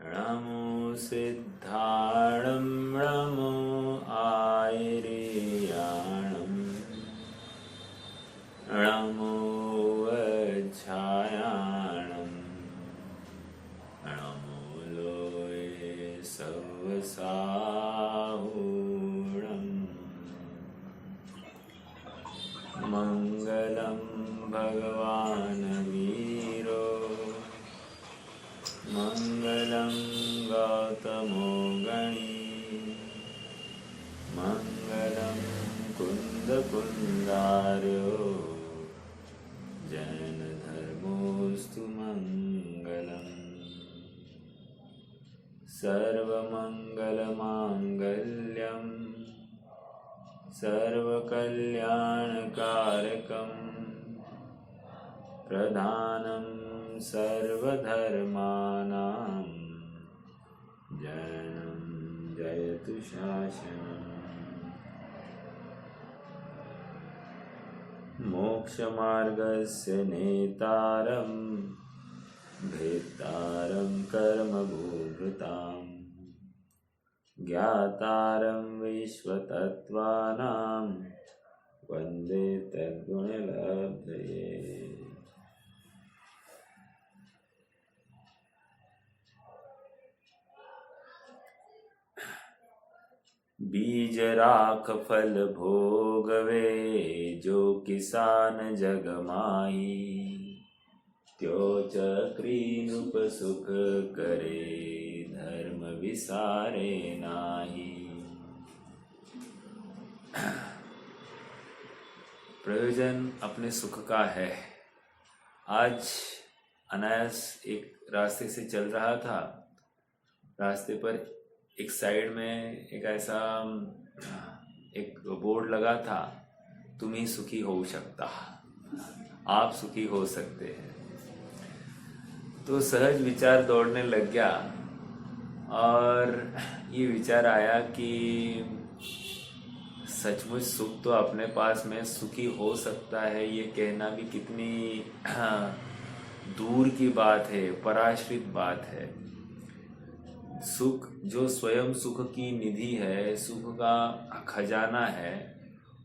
नमो सिद्धाणं नमो आयर्याणं नमो वज्रायाणं नमो लोये सवसाहूणं मङ्गलं भगवान् वीरो मङ्गलं गौतमो गणी मङ्गलं कुन्दकुन्दार्यो जैनधर्मोऽस्तु मङ्गलम् सर्वमङ्गलमाङ्गल्यं सर्वकल्याणकारकं प्रधानं सर्वधर्माणां जयं जयतु शासनम् मोक्षमार्गस्य नेतारं भेत्तारं कर्मभूभृतां ज्ञातारं विश्वतत्त्वानां वन्दे तद्गुणलब्धये। बीज राख फल भोगवे जो किसान जग माही त्यो चक्री नृप सुख करे धर्म विसारे नाही। प्रयोजन अपने सुख का है। आज अनायास एक रास्ते से चल रहा था। रास्ते पर एक साइड में एक ऐसा एक बोर्ड लगा था, तुम ही सुखी हो सकता, आप सुखी हो सकते हैं। तो सहज विचार दौड़ने लग गया और ये विचार आया कि सचमुच सुख तो अपने पास में सुखी हो सकता है, ये कहना भी कितनी दूर की बात है, पराश्रित बात है। सुख जो स्वयं सुख की निधि है, सुख का खजाना है,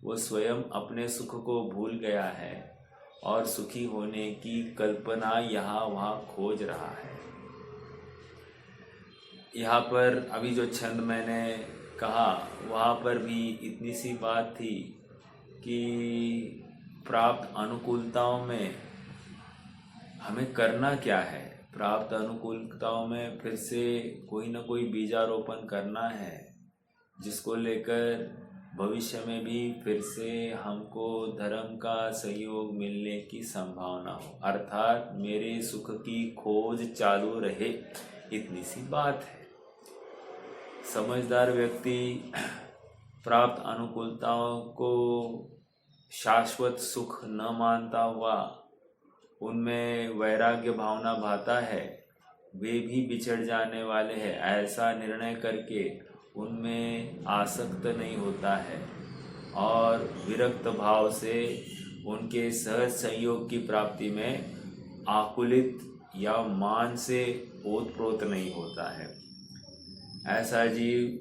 वो स्वयं अपने सुख को भूल गया है और सुखी होने की कल्पना यहाँ वहाँ खोज रहा है। यहाँ पर अभी जो छंद मैंने कहा वहाँ पर भी इतनी सी बात थी कि प्राप्त अनुकूलताओं में हमें करना क्या है। प्राप्त अनुकूलताओं में फिर से कोई ना कोई बीजारोपण करना है, जिसको लेकर भविष्य में भी फिर से हमको धर्म का सहयोग मिलने की संभावना हो, अर्थात मेरे सुख की खोज चालू रहे, इतनी सी बात है। समझदार व्यक्ति प्राप्त अनुकूलताओं को शाश्वत सुख न मानता हुआ उनमें वैराग्य भावना भाता है, वे भी बिछड़ जाने वाले हैं ऐसा निर्णय करके उनमें आसक्त नहीं होता है और विरक्त भाव से उनके सहज संयोग की प्राप्ति में आकुलित या मान से ओतप्रोत नहीं होता है। ऐसा जीव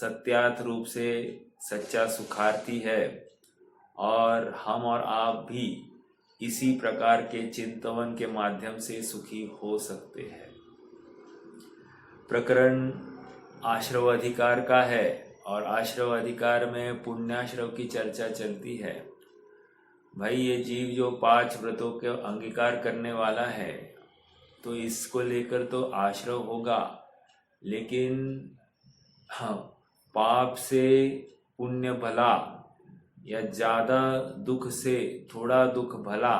सत्यार्थ रूप से सच्चा सुखार्थी है और हम और आप भी इसी प्रकार के चिंतवन के माध्यम से सुखी हो सकते हैं। प्रकरण आश्रव अधिकार का है और आश्रव अधिकार में पुण्याश्रव की चर्चा चलती है। भाई ये जीव जो 5 व्रतों के अंगीकार करने वाला है तो इसको लेकर तो आश्रव होगा, लेकिन हाँ, पाप से पुण्य भला या ज़्यादा दुख से थोड़ा दुख भला,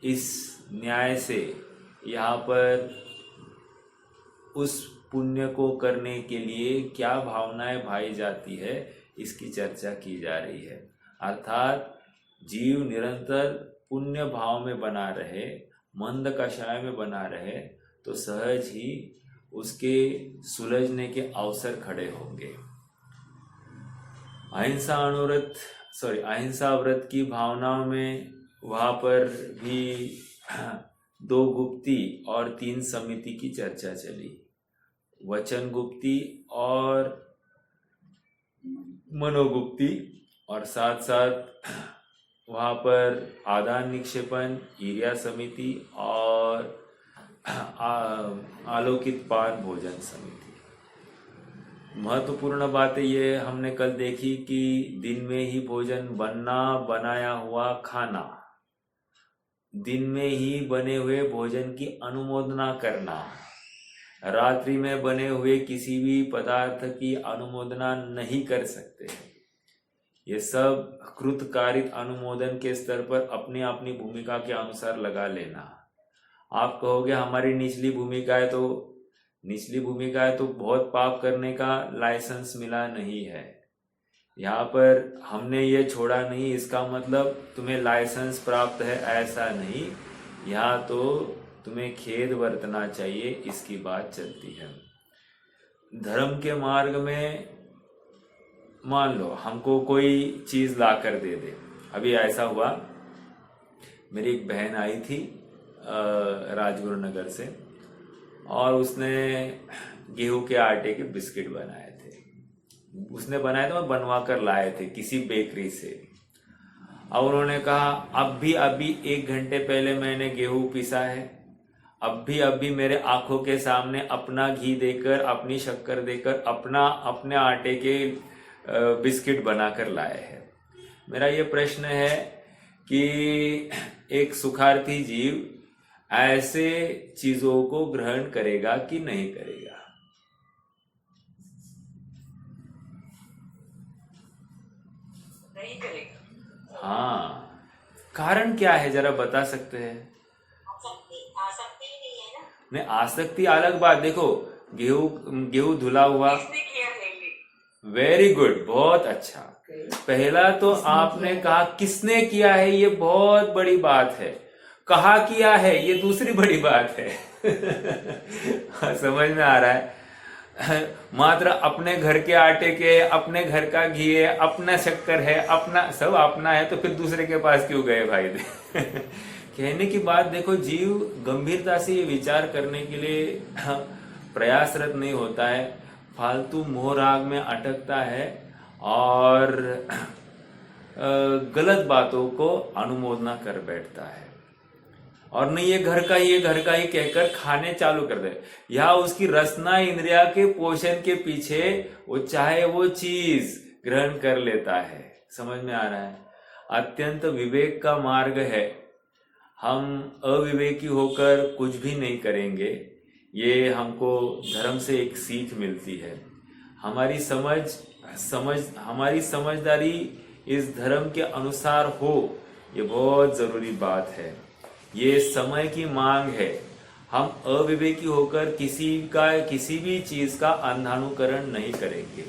इस न्याय से यहाँ पर उस पुण्य को करने के लिए क्या भावनाएं भाई जाती है, इसकी चर्चा की जा रही है। अर्थात जीव निरंतर पुण्य भाव में बना रहे, मंद कषाय में बना रहे, तो सहज ही उसके सुलझने के अवसर खड़े होंगे। अहिंसा व्रत की भावनाओं में वहाँ पर भी दो गुप्ती और 3 समिति की चर्चा चली, वचन गुप्ती और मनोगुप्ती, और साथ साथ वहाँ पर आदान निक्षेपण, ईर्या समिति और आलोकित पान भोजन समिति। महत्वपूर्ण बात ये हमने कल देखी कि दिन में ही भोजन बनना, बनाया हुआ खाना, दिन में ही बने हुए भोजन की अनुमोदना करना, रात्रि में बने हुए किसी भी पदार्थ की अनुमोदना नहीं कर सकते। ये सब कृतकारित अनुमोदन के स्तर पर अपनी अपनी भूमिका के अनुसार लगा लेना। आप कहोगे हमारी निचली भूमिका है तो बहुत पाप करने का लाइसेंस मिला नहीं है। यहाँ पर हमने ये छोड़ा नहीं, इसका मतलब तुम्हें लाइसेंस प्राप्त है ऐसा नहीं। यहाँ तो तुम्हें खेद बरतना चाहिए, इसकी बात चलती है। धर्म के मार्ग में मान लो हमको कोई चीज ला कर दे दे। अभी ऐसा हुआ, मेरी एक बहन आई थी राजगुरु नगर से, और उसने गेहूं के आटे के बिस्किट बनाए थे। उसने बनाए थे, मैं बनवा कर लाए थे किसी बेकरी से। और उन्होंने कहा अभी 1 घंटे पहले मैंने गेहूं पिसा है, अभी मेरे आंखों के सामने अपना घी देकर, अपनी शक्कर देकर, अपने आटे के बिस्किट बनाकर लाए हैं। मेरा ये प्रश्न है कि एक सुखार्थी जीव ऐसे चीजों को ग्रहण करेगा कि नहीं करेगा? नहीं करेगा। हाँ, कारण क्या है जरा बता सकते हैं? आसक्ति ही नहीं है ना। नहीं, आसक्ति अलग बात। देखो गेहूं धुला हुआ, किसने किया है ये? वेरी गुड, बहुत अच्छा। पहला तो आपने कहा किसने किया है, ये बहुत बड़ी बात है। कहा किया है ये दूसरी बड़ी बात है। समझ में आ रहा है? मात्र अपने घर के आटे के, अपने घर का घी है, अपना शक्कर है, अपना सब अपना है, तो फिर दूसरे के पास क्यों गए भाई? कहने की बात देखो, जीव गंभीरता से ये विचार करने के लिए प्रयासरत नहीं होता है, फालतू मोह राग में अटकता है और गलत बातों को अनुमोदना कर बैठता है। और नहीं ये घर का ही कहकर खाने चालू कर दे। या उसकी रसना इंद्रिया के पोषण के पीछे वो चाहे वो चीज ग्रहण कर लेता है। समझ में आ रहा है? अत्यंत विवेक का मार्ग है। हम अविवेकी होकर कुछ भी नहीं करेंगे, ये हमको धर्म से एक सीख मिलती है। हमारी हमारी समझदारी इस धर्म के अनुसार हो, ये बहुत जरूरी बात है। ये समय की मांग है। हम अविवेकी होकर किसी भी चीज का अंधानुकरण नहीं करेंगे।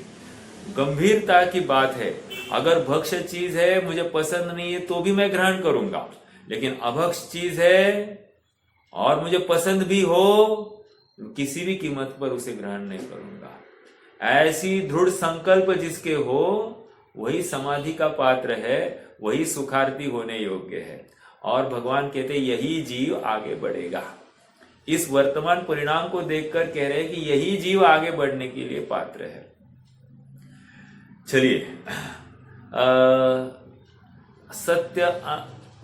गंभीरता की बात है। अगर भक्ष्य चीज है, मुझे पसंद नहीं है, तो भी मैं ग्रहण करूंगा। लेकिन अभक्ष्य चीज है और मुझे पसंद भी हो, किसी भी कीमत पर उसे ग्रहण नहीं करूंगा। ऐसी दृढ़ संकल्प जिसके हो, वही समाधि का पात्र है, वही सुखार्थी होने योग्य है। और भगवान कहते यही जीव आगे बढ़ेगा। इस वर्तमान परिणाम को देखकर कह रहे हैं कि यही जीव आगे बढ़ने के लिए पात्र है। चलिए, सत्य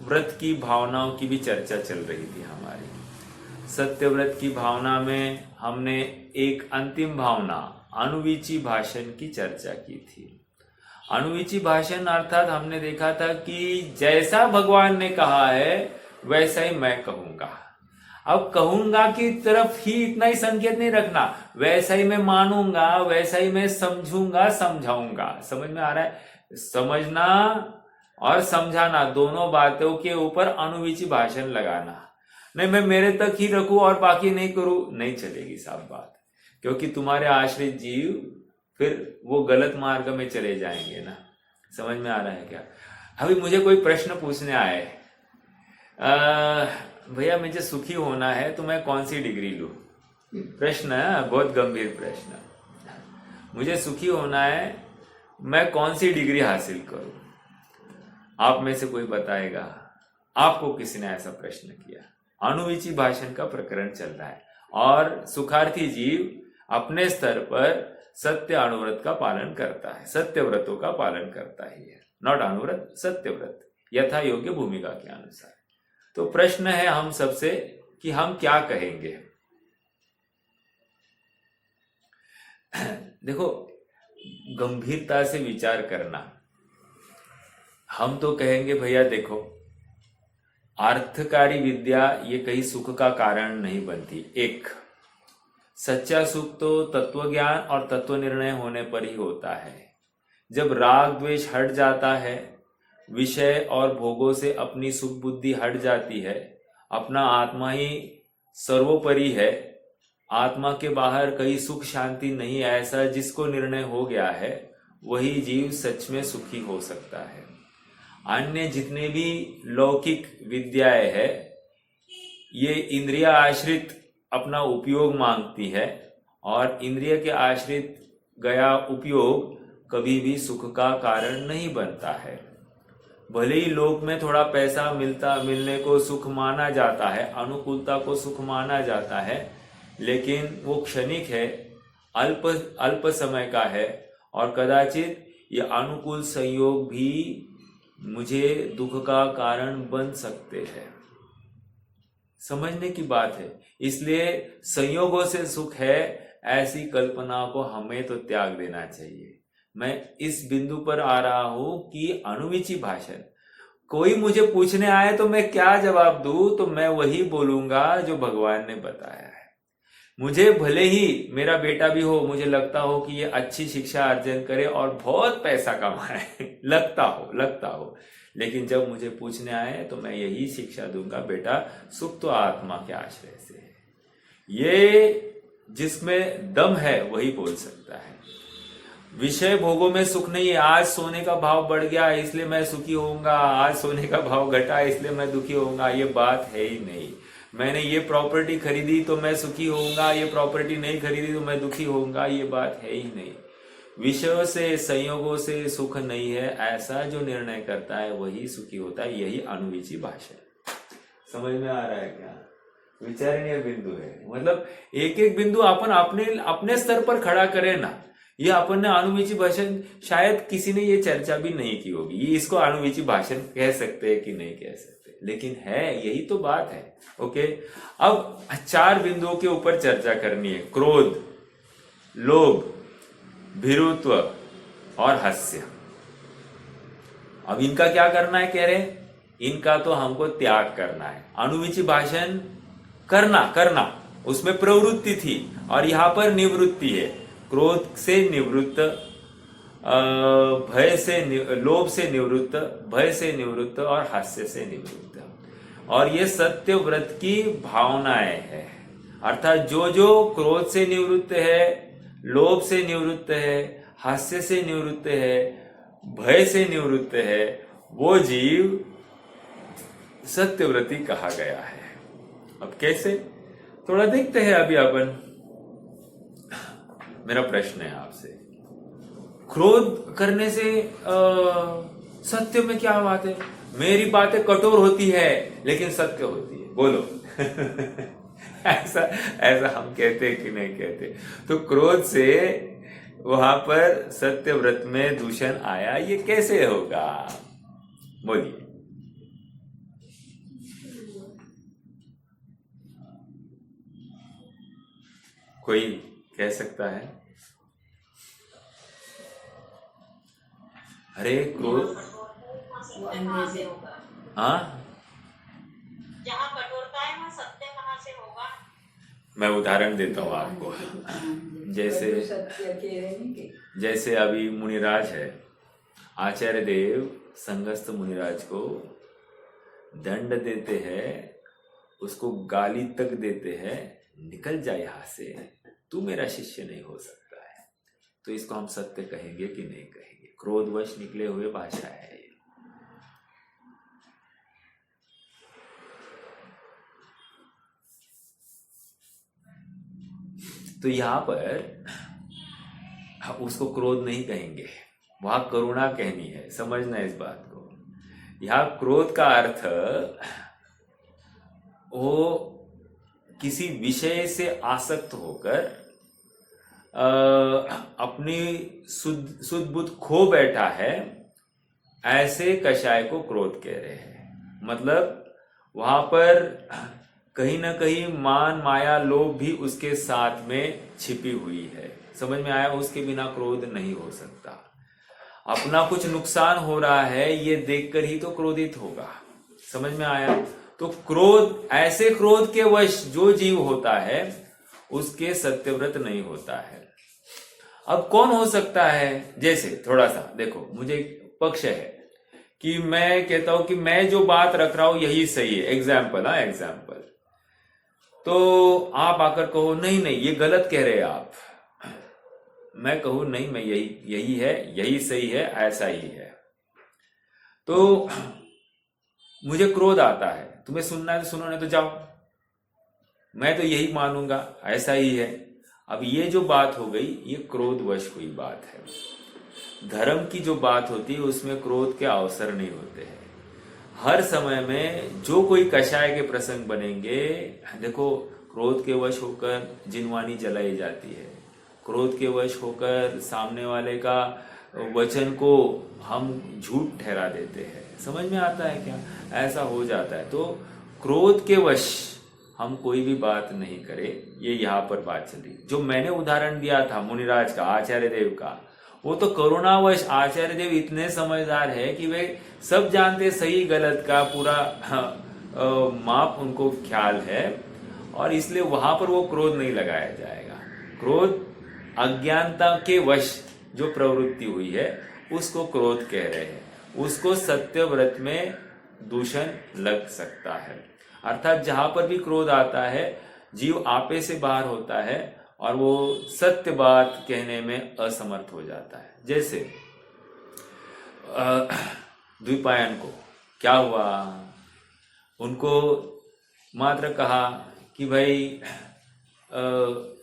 व्रत की भावनाओं की भी चर्चा चल रही थी हमारी। सत्य व्रत की भावना में हमने एक अंतिम भावना अनुवीची भाषण की चर्चा की थी। अनुवीची भाषण अर्थात हमने देखा था कि जैसा भगवान ने कहा है वैसा ही मैं कहूंगा। अब कहूंगा की तरफ ही इतना ही संकेत नहीं रखना, वैसा ही मैं मानूंगा, वैसा ही मैं समझूंगा, समझाऊंगा। समझ में आ रहा है? समझना और समझाना दोनों बातों के ऊपर अनुवीची भाषण लगाना। नहीं मैं मेरे तक ही रखूं और बाकी नहीं करूं, नहीं चलेगी साफ बात। क्योंकि तुम्हारे आश्रित जीव फिर वो गलत मार्ग में चले जाएंगे ना। समझ में आ रहा है क्या? अभी मुझे कोई प्रश्न पूछने आए, भैया मुझे सुखी होना है तो मैं कौन सी डिग्री लूं? प्रश्न है, बहुत गंभीर प्रश्न। मुझे सुखी होना है, मैं कौन सी डिग्री हासिल करूं? आप में से कोई बताएगा? आपको किसी ने ऐसा प्रश्न किया? अनुविची भाषण का प्रकरण चल रहा है और सुखार्थी जीव अपने स्तर पर सत्य अनुव्रत का पालन करता है, सत्य व्रतों का पालन करता ही है, नॉट अनुव्रत, सत्य व्रत यथा योग्य भूमिका के अनुसार। तो प्रश्न है हम सबसे कि हम क्या कहेंगे। देखो, गंभीरता से विचार करना। हम तो कहेंगे भैया देखो, अर्थकारी विद्या ये कहीं सुख का कारण नहीं बनती। एक, सच्चा सुख तो तत्व ज्ञान और तत्व निर्णय होने पर ही होता है। जब राग द्वेष हट जाता है, विषय और भोगों से अपनी सुख बुद्धि हट जाती है, अपना आत्मा ही सर्वोपरि है, आत्मा के बाहर कहीं सुख शांति नहीं, ऐसा जिसको निर्णय हो गया है वही जीव सच में सुखी हो सकता है। अन्य जितने भी लौकिक विद्याएं है ये इंद्रिय आश्रित अपना उपयोग मांगती है और इंद्रिय के आश्रित गया उपयोग कभी भी सुख का कारण नहीं बनता है। भले ही लोक में थोड़ा पैसा मिलने को सुख माना जाता है, अनुकूलता को सुख माना जाता है, लेकिन वो क्षणिक है, अल्प समय का है और कदाचित ये अनुकूल संयोग भी मुझे दुख का कारण बन सकते हैं। समझने की बात है। इसलिए संयोगों से सुख है ऐसी कल्पना को हमें तो त्याग देना चाहिए। मैं इस बिंदु पर आ रहा हूं कि अनुविची भाषण, कोई मुझे पूछने आए तो मैं क्या जवाब दूं, तो मैं वही बोलूंगा जो भगवान ने बताया है। मुझे भले ही मेरा बेटा भी हो, मुझे लगता हो कि ये अच्छी शिक्षा अर्जन करे और बहुत पैसा कमाए लगता हो, लेकिन जब मुझे पूछने आए तो मैं यही शिक्षा दूंगा, बेटा सुख तो आत्मा के आश्रय से है। ये जिसमें दम है वही बोल सकता है। विषय भोगों में सुख नहीं है। आज सोने का भाव बढ़ गया इसलिए मैं सुखी होऊंगा, आज सोने का भाव घटा इसलिए मैं दुखी होऊंगा, ये बात है ही नहीं। मैंने ये प्रॉपर्टी खरीदी तो मैं सुखी होऊंगा, ये प्रॉपर्टी नहीं खरीदी तो मैं दुखी होऊंगा, ये बात है ही नहीं। विषयों से संयोगों से सुख नहीं है, ऐसा जो निर्णय करता है वही सुखी होता है। यही अनुविची भाषा। समझ में आ रहा है क्या? विचारणीय बिंदु है। मतलब एक एक बिंदु अपन अपने स्तर पर खड़ा करें ना। ये अपन ने अनुविची भाषण, शायद किसी ने ये चर्चा भी नहीं की होगी, ये इसको अनुविची भाषण कह सकते हैं कि नहीं कह सकते, लेकिन है, यही तो बात है। ओके, अब 4 बिंदुओं के ऊपर चर्चा करनी है। क्रोध, लोभ, भीरुत्व और हास्य। अब इनका क्या करना है कह रहे? इनका तो हमको त्याग करना है। अनुविची भाषण करना उसमें प्रवृत्ति थी और यहां पर निवृत्ति है। क्रोध से निवृत्त, भय से, लोभ से निवृत्त, भय से निवृत्त और हास्य से निवृत्त। और ये सत्य व्रत की भावनाएं है। अर्थात जो क्रोध से निवृत्त है, लोभ से निवृत्त है, हास्य से निवृत्त है, भय से निवृत्त है, वो जीव सत्यव्रती कहा गया है। अब कैसे, थोड़ा देखते हैं अभी अपन। मेरा प्रश्न है आपसे, क्रोध करने से सत्य में क्या बात है? मेरी बातें कठोर होती है लेकिन सत्य होती है, बोलो ऐसा हम कहते हैं कि नहीं कहते? तो क्रोध से वहां पर सत्य व्रत में दूषण आया, ये कैसे होगा? बोलिए। कोई कह सकता है? अरे क्रोध, हाँ, जहाँ कठोरता है वहाँ सत्य कहाँ से होगा? मैं उदाहरण देता हूँ आपको। जैसे अभी मुनिराज है, आचार्य देव संगस्थ मुनिराज को दंड देते हैं, उसको गाली तक देते हैं, निकल जाए यहां से, तू मेरा शिष्य नहीं हो सकता है। तो इसको हम सत्य कहेंगे कि नहीं कहेंगे? क्रोधवश निकले हुए भाषा है। तो यहां पर उसको क्रोध नहीं कहेंगे, वहां करुणा कहनी है। समझना इस बात को। यहां क्रोध का अर्थ वो किसी विषय से आसक्त होकर अपनी सुध बुद्ध खो बैठा है, ऐसे कषाय को क्रोध कह रहे हैं। मतलब वहां पर कहीं ना कहीं मान माया लोभ भी उसके साथ में छिपी हुई है। समझ में आया? उसके बिना क्रोध नहीं हो सकता। अपना कुछ नुकसान हो रहा है ये देखकर ही तो क्रोधित होगा। समझ में आया? तो क्रोध, ऐसे क्रोध के वश जो जीव होता है उसके सत्यव्रत नहीं होता है। अब कौन हो सकता है? जैसे थोड़ा सा देखो, मुझे एक पक्ष है कि मैं कहता हूं कि मैं जो बात रख रहा हूं यही सही है। एग्जाम्पल, हाँ एग्जाम्पल, तो आप आकर कहो नहीं नहीं ये गलत कह रहे हैं आप। मैं कहूं नहीं, मैं यही है, यही सही है, ऐसा ही है। तो मुझे क्रोध आता है, तुम्हें सुनना है तो सुनो, नहीं तो जाओ, मैं तो यही मानूंगा, ऐसा ही है। अब ये जो बात हो गई ये क्रोधवश हुई बात है। धर्म की जो बात होती है उसमें क्रोध के अवसर नहीं होते हैं। हर समय में जो कोई कषाय के प्रसंग बनेंगे, देखो क्रोध के वश होकर जिनवानी जलाई जाती है, क्रोध के वश होकर सामने वाले का वचन को हम झूठ ठहरा देते हैं। समझ में आता है क्या? ऐसा हो जाता है। तो क्रोध के वश हम कोई भी बात नहीं करें, ये यहाँ पर बात चल रही। जो मैंने उदाहरण दिया था मुनिराज का, आचार्य देव का, वो तो करुणावश आचार्य देव इतने समझदार है कि वे सब जानते सही गलत का पूरा माप उनको ख्याल है, और इसलिए वहां पर वो क्रोध नहीं लगाया जाएगा। क्रोध अज्ञानता के वश जो प्रवृत्ति हुई है उसको क्रोध कह रहे हैं। उसको सत्यव्रत में दूषण लग सकता है। अर्थात जहां पर भी क्रोध आता है जीव आपे से बाहर होता है और वो सत्य बात कहने में असमर्थ हो जाता है। जैसे द्विपायन को क्या हुआ, उनको मात्र कहा कि भाई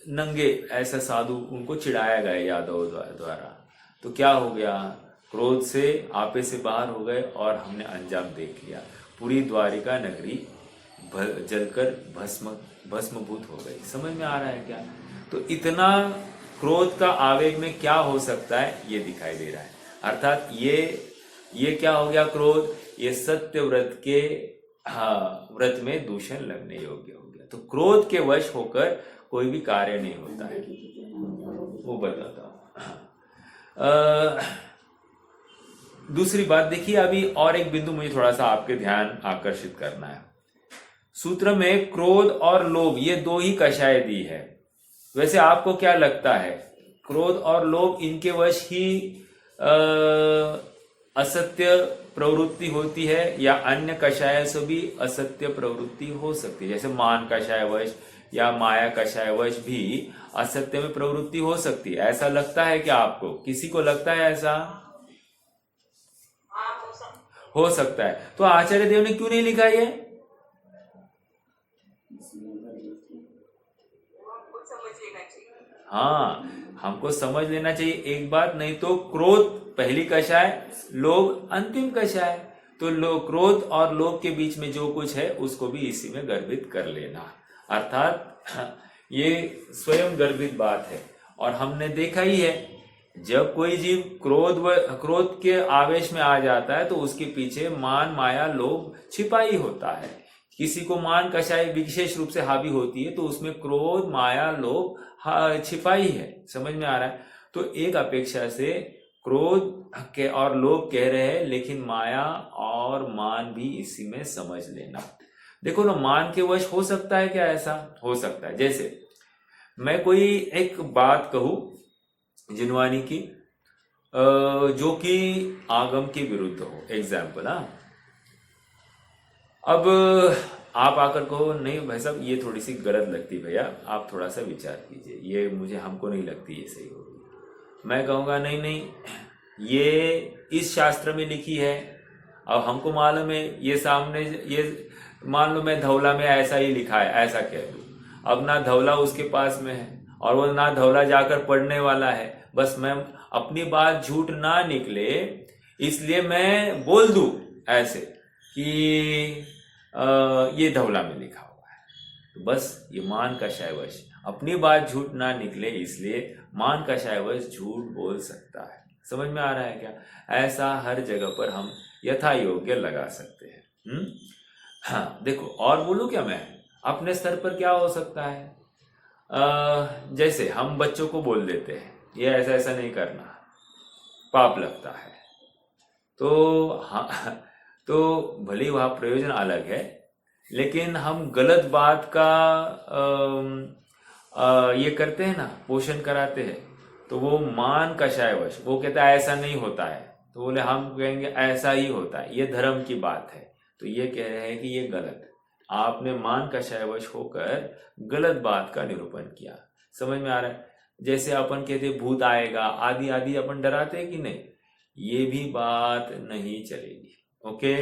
नंगे, ऐसा साधु उनको चिढ़ाया गया यादव द्वारा। तो क्या हो गया, क्रोध से आपे से बाहर हो गए और हमने अंजाम देख लिया। पूरी द्वारिका नगरी जलकर भस्मभूत हो गई। समझ में आ रहा है क्या? तो इतना क्रोध का आवेग में क्या हो सकता है ये दिखाई दे रहा है। अर्थात ये क्या हो गया, क्रोध ये सत्य व्रत के व्रत में दूषण लगने योग्य हो गया। तो क्रोध के वश होकर कोई भी कार्य नहीं होता है, वो बताता हूं। दूसरी बात देखिए, अभी और एक बिंदु मुझे थोड़ा सा आपके ध्यान आकर्षित करना है। सूत्र में क्रोध और लोभ ये दो ही कषाय दी है। वैसे आपको क्या लगता है, क्रोध और लोभ इनके वश ही असत्य प्रवृत्ति होती है या अन्य कषाय से भी असत्य प्रवृत्ति हो सकती है? जैसे मान कषाय वश या माया कषाय वश भी असत्य में प्रवृत्ति हो सकती है। ऐसा लगता है क्या आपको? किसी को लगता है ऐसा? हो सकता है। तो आचार्य देव ने क्यों नहीं लिखा ये? हाँ, हमको समझ लेना चाहिए एक बात, नहीं तो क्रोध पहली कषाय, लोभ अंतिम कषाय। तो क्रोध और लोभ के बीच में जो कुछ है उसको भी इसी में गर्भित कर लेना। अर्थात ये स्वयं गर्भित बात है। और हमने देखा ही है, जब कोई जीव क्रोध के आवेश में आ जाता है तो उसके पीछे मान माया लोभ छिपा ही होता है। किसी को मान कषाय विशेष रूप से हावी होती है तो उसमें क्रोध माया लोभ छिपा ही है। समझ में आ रहा है? तो एक अपेक्षा से क्रोध के और लोभ कह रहे हैं, लेकिन माया और मान भी इसी में समझ लेना। देखो ना, मान के वश हो सकता है क्या? ऐसा हो सकता है। जैसे मैं कोई एक बात कहूं जिनवानी की, जो कि आगम के विरुद्ध हो, एग्जाम्पल। अब आप आकर कहो नहीं भाई साहब ये थोड़ी सी गलत लगती, भैया आप थोड़ा सा विचार कीजिए, ये मुझे हमको नहीं लगती ये सही होगी। मैं कहूँगा नहीं नहीं ये इस शास्त्र में लिखी है, अब हमको मालूम है ये सामने, ये मान लो मैं धौला में ऐसा ही लिखा है, ऐसा कह दूं। अब ना धौला उसके पास में है और वो ना धौला जाकर पढ़ने वाला है, बस मैं अपनी बात झूठ ना निकले इसलिए मैं बोल दूं ऐसे कि ये धौला में लिखा हुआ तो बस ये मान कषायवश अपनी बात झूठ ना निकले, इसलिए मान कषायवश झूठ बोल सकता है। समझ में आ रहा है क्या? ऐसा हर जगह पर हम यथा योग्य लगा सकते हैं। हाँ देखो, और बोलूं क्या मैं, अपने स्तर पर क्या हो सकता है? जैसे हम बच्चों को बोल देते हैं ये ऐसा ऐसा नहीं करना, पाप लगता है, तो हाँ, तो भले ही वहाँ प्रयोजन अलग है, लेकिन हम गलत बात का ये करते हैं ना, पोषण कराते हैं, तो वो मान कषायवश वो कहता है ऐसा नहीं होता है, तो बोले हम कहेंगे ऐसा ही होता है, ये धर्म की बात है, तो ये कह रहे हैं कि ये गलत है। आपने मान कषायवश होकर गलत बात का निरूपण किया। समझ में आ रहा है? जैसे अपन कहते भूत आएगा आदि आदि, अपन डराते हैं कि नहीं, ये भी बात नहीं चलेगी। ओके।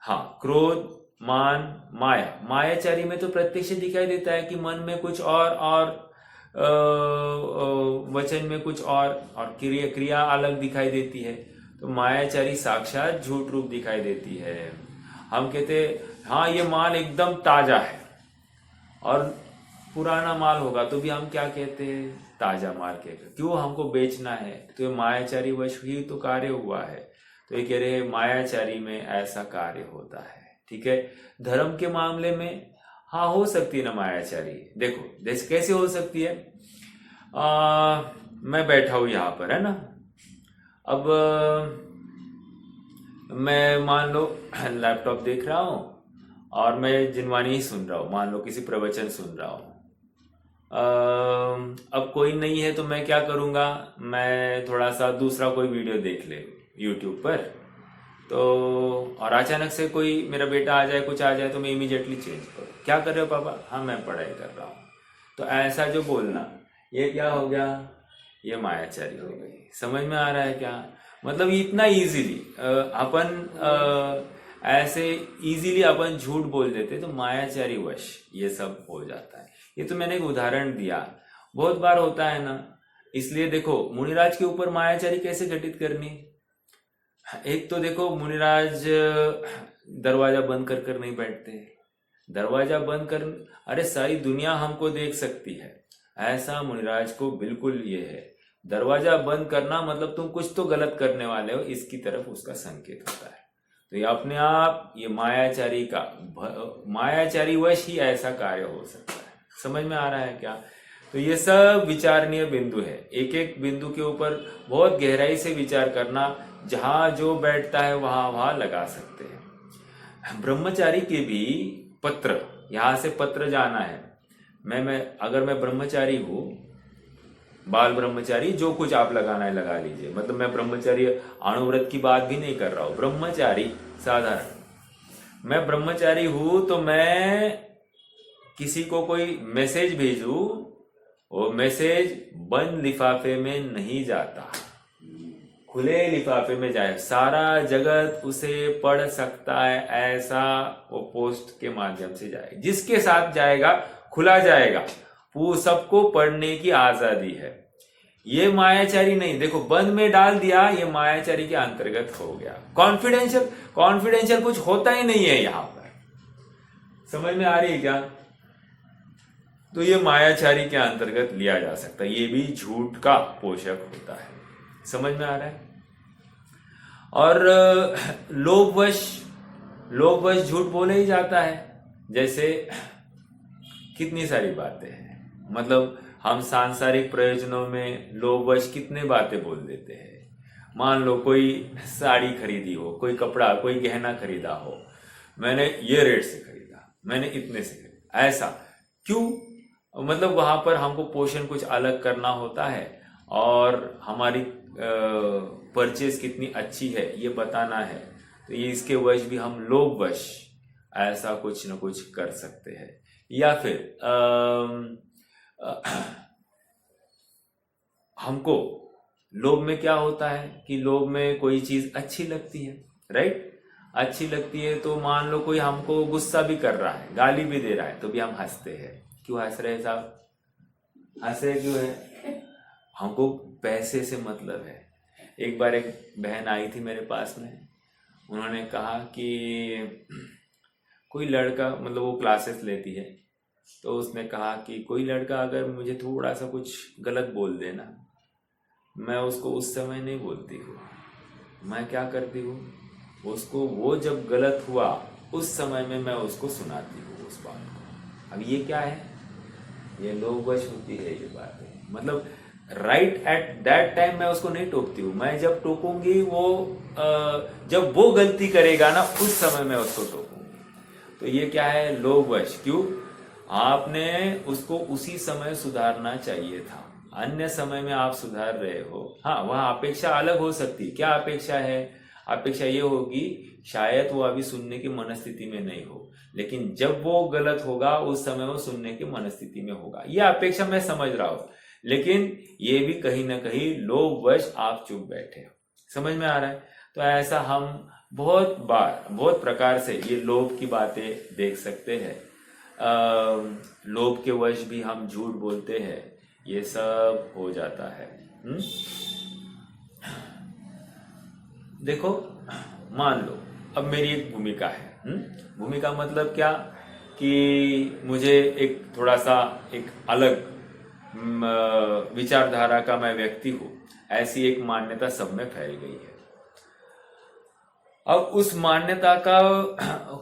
हाँ, क्रोध, मान, माया, मायाचारी में तो प्रत्यक्ष दिखाई देता है कि मन में कुछ और वचन में कुछ और क्रिया अलग दिखाई देती है, तो मायाचारी साक्षात झूठ रूप दिखाई देती है। हम कहते हाँ ये माल एकदम ताजा है, और पुराना माल होगा तो भी हम क्या कहते हैं, ताजा माल कहते। क्यों? हमको बेचना है, तो ये मायाचारी वश ही तो कार्य हुआ है। तो ये कह रहे हैं मायाचारी में ऐसा कार्य होता है। ठीक है। धर्म के मामले में हाँ हो सकती है ना मायाचारी। देखो जैसे कैसे हो सकती है, मैं बैठा हूं यहाँ पर, है ना, अब मैं मान लो लैपटॉप देख रहा हूं और मैं जिनवानी ही सुन रहा हूं, मान लो किसी प्रवचन सुन रहा हूं। अब कोई नहीं है तो मैं क्या करूंगा, मैं थोड़ा सा दूसरा कोई वीडियो देख ले यूट्यूब पर, तो और अचानक से कोई मेरा बेटा आ जाए, कुछ आ जाए, तो मैं इमीडिएटली चेंज करूँ, क्या कर रहे हो पापा? हाँ मैं पढ़ाई कर रहा हूँ। तो ऐसा जो बोलना, ये क्या हो गया, ये मायाचारी हो गई। समझ में आ रहा है क्या? मतलब इतना इजीली अपन ऐसे इजीली अपन झूठ बोल देते, तो मायाचारी वश ये सब हो जाता है। ये तो मैंने एक उदाहरण दिया, बहुत बार होता है ना। इसलिए देखो मुनिराज के ऊपर मायाचारी कैसे घटित करनी। एक तो देखो मुनिराज दरवाजा बंद कर कर नहीं बैठते, दरवाजा बंद कर, अरे सारी दुनिया हमको देख सकती है, ऐसा मुनिराज को बिल्कुल ये है। दरवाजा बंद करना मतलब तुम कुछ तो गलत करने वाले हो, इसकी तरफ उसका संकेत होता है। तो ये अपने आप ये मायाचारी वश ही ऐसा कार्य हो सकता है। समझ में आ रहा है क्या? तो ये सब विचारणीय बिंदु है, एक एक बिंदु के ऊपर बहुत गहराई से विचार करना, जहां जो बैठता है वहां वहां लगा सकते हैं। ब्रह्मचारी के भी पत्र, यहां से पत्र जाना है, मैं अगर मैं ब्रह्मचारी हूं, बाल ब्रह्मचारी, जो कुछ आप लगाना है लगा लीजिए, मतलब मैं ब्रह्मचारी अणुव्रत की बात भी नहीं कर रहा हूं, ब्रह्मचारी साधारण मैं ब्रह्मचारी हूं, तो मैं किसी को कोई मैसेज भेजूं, वो मैसेज बंद लिफाफे में नहीं जाता, खुले लिफाफे में जाए, सारा जगत उसे पढ़ सकता है, ऐसा वो पोस्ट के माध्यम से जाए, जिसके साथ जाएगा खुला जाएगा, वो सबको पढ़ने की आजादी है। ये मायाचारी नहीं, देखो बंद में डाल दिया, ये मायाचारी के अंतर्गत हो गया। कॉन्फिडेंशियल कुछ होता ही नहीं है यहां पर। समझ में आ रही है क्या? तो ये मायाचारी के अंतर्गत लिया जा सकता है, ये भी झूठ का पोषक होता है। समझ में आ रहा है? और लोभवश झूठ बोले ही जाता है। जैसे कितनी सारी बातें हैं, मतलब हम सांसारिक प्रयोजनों में लोभवश कितने बातें बोल देते हैं। मान लो कोई साड़ी खरीदी हो, कोई कपड़ा, कोई गहना खरीदा हो, मैंने ये रेट से खरीदा, मैंने इतने से खरीदा, ऐसा क्यों? मतलब वहां पर हमको पोषण कुछ अलग करना होता है, और हमारी परचेज कितनी अच्छी है ये बताना है, तो ये इसके वश भी हम लोभवश ऐसा कुछ न कुछ कर सकते हैं। या फिर हमको लोभ में क्या होता है कि लोभ में कोई चीज अच्छी लगती है, राइट? अच्छी लगती है, तो मान लो कोई हमको गुस्सा भी कर रहा है, गाली भी दे रहा है, तो भी हम हंसते हैं। क्यों हंस रहे साहब? हंस रहे क्यों है? हमको पैसे से मतलब है। एक बार एक बहन आई थी मेरे पास में, उन्होंने कहा कि कोई लड़का, मतलब वो क्लासेस लेती है, तो उसने कहा कि कोई लड़का अगर मुझे थोड़ा सा कुछ गलत बोल देना, मैं उसको उस समय नहीं बोलती हूँ, मैं क्या करती हूँ, उसको वो जब गलत हुआ उस समय में मैं उसको सुनाती हूँ उस बात को। अब ये क्या है, ये लोगवश होती है ये बातें। मतलब राइट एट दैट टाइम मैं उसको नहीं टोकती हूँ, मैं जब टोकूंगी वो जब वो गलती करेगा ना उस समय मैं उसको टोकूंगी। तो ये क्या है, लोगवश। क्यों, आपने उसको उसी समय सुधारना चाहिए था, अन्य समय में आप सुधार रहे हो। हाँ, वह अपेक्षा अलग हो सकती। क्या अपेक्षा है, अपेक्षा ये होगी शायद वो अभी सुनने की मनस्थिति में नहीं हो, लेकिन जब वो गलत होगा उस समय वो सुनने की मनस्थिति में होगा। ये अपेक्षा मैं समझ रहा हूं, लेकिन ये भी कहीं ना कहीं लोभवश आप चुप बैठे हो। समझ में आ रहा है। तो ऐसा हम बहुत बार बहुत प्रकार से ये लोभ की बातें देख सकते हैं। लोभ के वश भी हम झूठ बोलते हैं, ये सब हो जाता है। देखो, मान लो अब मेरी एक भूमिका है। भूमिका मतलब क्या, कि मुझे एक थोड़ा सा एक अलग विचारधारा का मैं व्यक्ति हूं, ऐसी एक मान्यता सब में फैल गई है। अब उस मान्यता का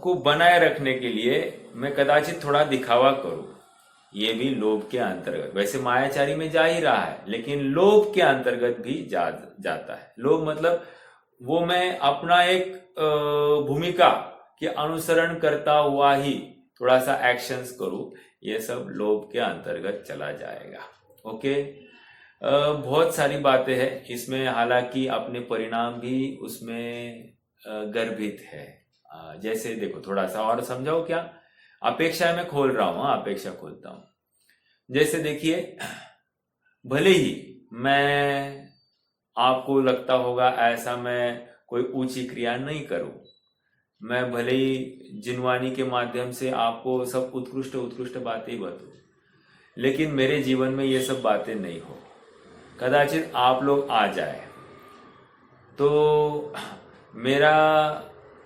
को बनाए रखने के लिए मैं कदाचित थोड़ा दिखावा करूं, ये भी लोभ के अंतर्गत। वैसे मायाचारी में जा ही रहा है, लेकिन लोभ के अंतर्गत भी जाता है। लोभ मतलब वो मैं अपना एक भूमिका के अनुसरण करता हुआ ही थोड़ा सा एक्शंस करूं, ये सब लोभ के अंतर्गत चला जाएगा। ओके। बहुत सारी बातें हैं इसमें, हालांकि अपने परिणाम भी उसमें गर्भित है। जैसे देखो, थोड़ा सा और समझाओ क्या, अपेक्षा मैं खोल रहा हूं। अपेक्षा खोलता हूं। जैसे देखिए, भले ही मैं, आपको लगता होगा ऐसा मैं कोई ऊंची क्रिया नहीं करूं, मैं भले ही जिनवानी के माध्यम से आपको सब उत्कृष्ट उत्कृष्ट बातें ही बताऊं, लेकिन मेरे जीवन में ये सब बातें नहीं हो। कदाचित आप लोग आ जाए तो मेरा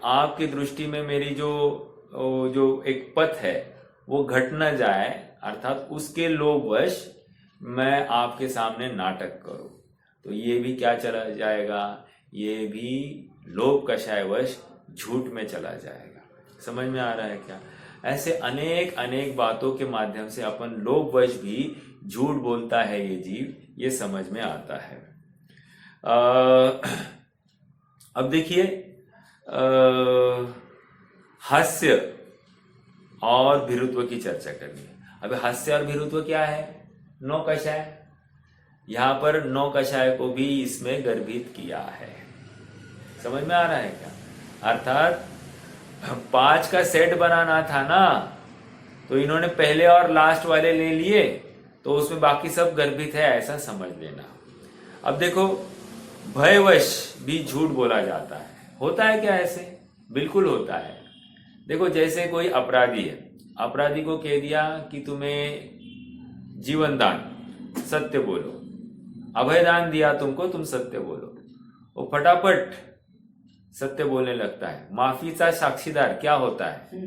आपकी दृष्टि में मेरी जो एक पथ है वो घट न जाए, अर्थात उसके लोभवश मैं आपके सामने नाटक करूं, तो ये भी क्या चला जाएगा, ये भी लोभ कषायवश झूठ में चला जाएगा। समझ में आ रहा है क्या। ऐसे अनेक अनेक बातों के माध्यम से अपन लोभवश भी झूठ बोलता है ये जीव, ये समझ में आता है। अब देखिए, हास्य और भीरुत्व की चर्चा करनी है। अब हास्य और भीरुत्व क्या है, नौ कषाय, यहां पर नौ कषाय को भी इसमें गर्भित किया है। समझ में आ रहा है क्या। अर्थात 5 का सेट बनाना था ना, तो इन्होंने पहले और लास्ट वाले ले लिए, तो उसमें बाकी सब गर्भित है, ऐसा समझ लेना। अब देखो, भयवश भी झूठ बोला जाता है। होता है क्या ऐसे, बिल्कुल होता है। देखो, जैसे कोई अपराधी है, अपराधी को कह दिया कि तुम्हें जीवन दान, सत्य बोलो, अभय दान दिया तुमको, तुम सत्य बोलो, वो फटाफट सत्य बोलने लगता है। माफीचा साक्षीदार क्या होता है,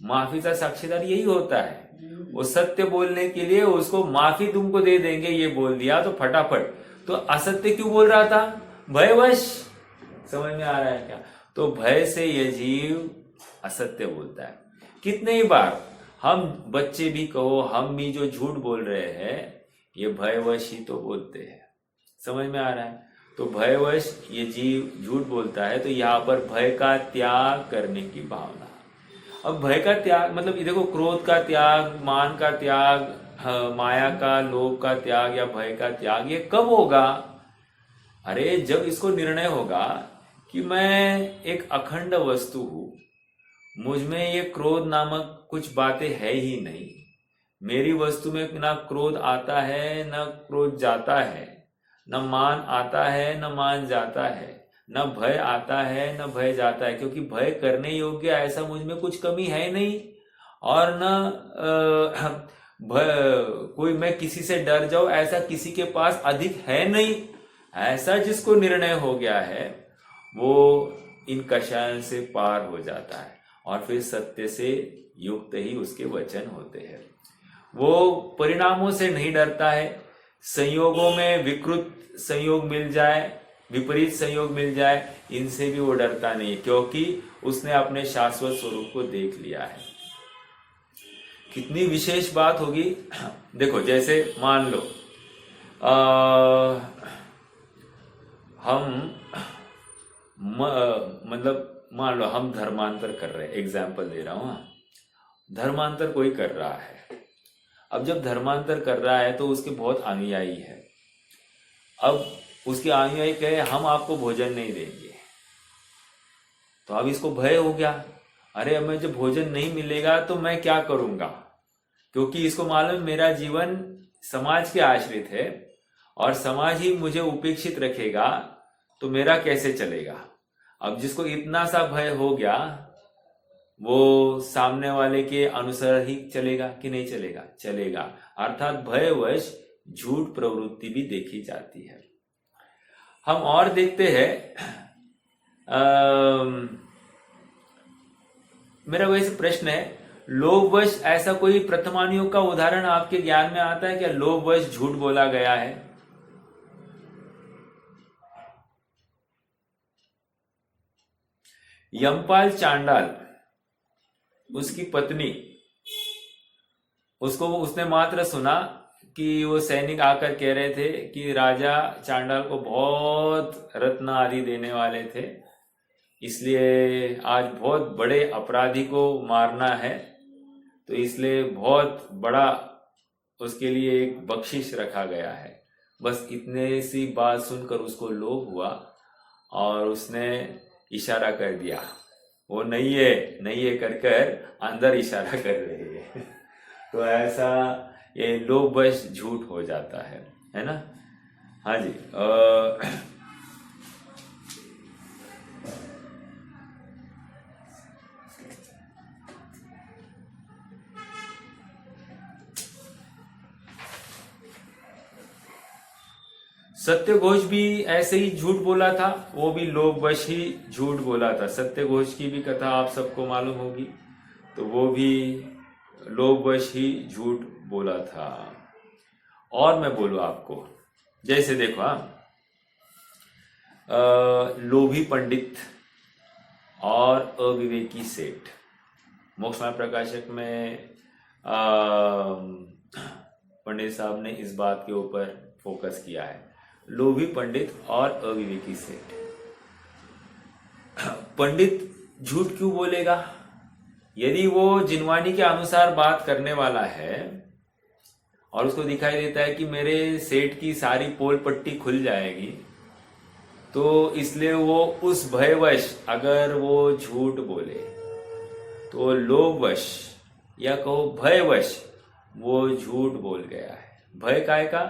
माफीचा साक्षीदार यही होता है। वो सत्य बोलने के लिए उसको माफी तुमको दे देंगे, ये बोल दिया तो फटाफट। तो असत्य क्यों बोल रहा था, भयवश। समझ में आ रहा है क्या। तो भय से ये जीव असत्य बोलता है। कितने ही बार हम बच्चे भी कहो, हम भी जो झूठ बोल रहे हैं, ये भयवश ही तो बोलते हैं। समझ में आ रहा है। तो भयवश ये जीव झूठ बोलता है। तो यहाँ पर भय का त्याग करने की भावना। अब भय का त्याग मतलब ये देखो, क्रोध का त्याग, मान का त्याग, माया का, लोभ का त्याग या भय का त्याग, ये कब होगा। अरे, जब इसको निर्णय होगा कि मैं एक अखंड वस्तु हूं, मुझ में ये क्रोध नामक कुछ बातें है ही नहीं। मेरी वस्तु में ना क्रोध आता है न क्रोध जाता है, न मान आता है न मान जाता है, न भय आता है न भय जाता है, क्योंकि भय करने योग्य ऐसा मुझ में कुछ कमी है नहीं। और न कोई मैं किसी से डर जाऊं ऐसा किसी के पास अधिक है नहीं। ऐसा जिसको निर्णय हो गया है वो इन कषायों से पार हो जाता है और फिर सत्य से युक्त ही उसके वचन होते हैं। वो परिणामों से नहीं डरता है। संयोगों में विकृत संयोग मिल जाए, विपरीत संयोग मिल जाए, इनसे भी वो डरता नहीं है, क्योंकि उसने अपने शाश्वत स्वरूप को देख लिया है। कितनी विशेष बात होगी। देखो, जैसे मान लो हम मतलब मान लो हम धर्मांतर कर रहे हैं, एग्जाम्पल दे रहा हूं। धर्मांतर कोई कर रहा है। अब जब धर्मांतर कर रहा है तो उसके बहुत अनुयायी है। अब उसके अनुयायी कहे हम आपको भोजन नहीं देंगे, तो अब इसको भय हो गया, अरे अब मैं जब भोजन नहीं मिलेगा तो मैं क्या करूंगा, क्योंकि इसको मालूम मेरा जीवन समाज के आश्रित है और समाज ही मुझे उपेक्षित रखेगा, तो मेरा कैसे चलेगा। अब जिसको इतना सा भय हो गया वो सामने वाले के अनुसार ही चलेगा कि नहीं चलेगा, चलेगा। अर्थात भयवश झूठ प्रवृत्ति भी देखी जाती है। हम और देखते हैं, मेरा वैसे प्रश्न है, लोभवश ऐसा कोई प्रथमानुयोग का उदाहरण आपके ज्ञान में आता है क्या? लोभवश झूठ बोला गया है। यमपाल चांडाल, उसकी पत्नी, उसने मात्र सुना कि वो सैनिक आकर कह रहे थे कि राजा चांडाल को बहुत रत्न आदि देने वाले थे, इसलिए आज बहुत बड़े अपराधी को मारना है, तो इसलिए बहुत बड़ा उसके लिए एक बख्शिश रखा गया है। बस इतने सी बात सुनकर उसको लोभ हुआ और उसने इशारा कर दिया, वो नहीं है कर कर अंदर इशारा कर रही है। तो ऐसा ये लोभवश झूठ हो जाता है ना। हाँ जी। सत्यघोष भी ऐसे ही झूठ बोला था, वो भी लोभवश ही झूठ बोला था। सत्यघोष की भी कथा आप सबको मालूम होगी, तो वो भी लोभवश ही झूठ बोला था। और मैं बोलूं आपको, जैसे देखो, लोभी पंडित और अविवेकी सेठ, मोक्षमार्ग प्रकाशक में पंडित साहब ने इस बात के ऊपर फोकस किया है, लोभी पंडित और अविवेकी सेठ। पंडित झूठ क्यों बोलेगा? यदि वो जिनवानी के अनुसार बात करने वाला है और उसको दिखाई देता है कि मेरे सेठ की सारी पोल पट्टी खुल जाएगी, तो इसलिए वो उस भयवश अगर वो झूठ बोले तो लोभवश या कहो भयवश वो झूठ बोल गया है। भय काय का?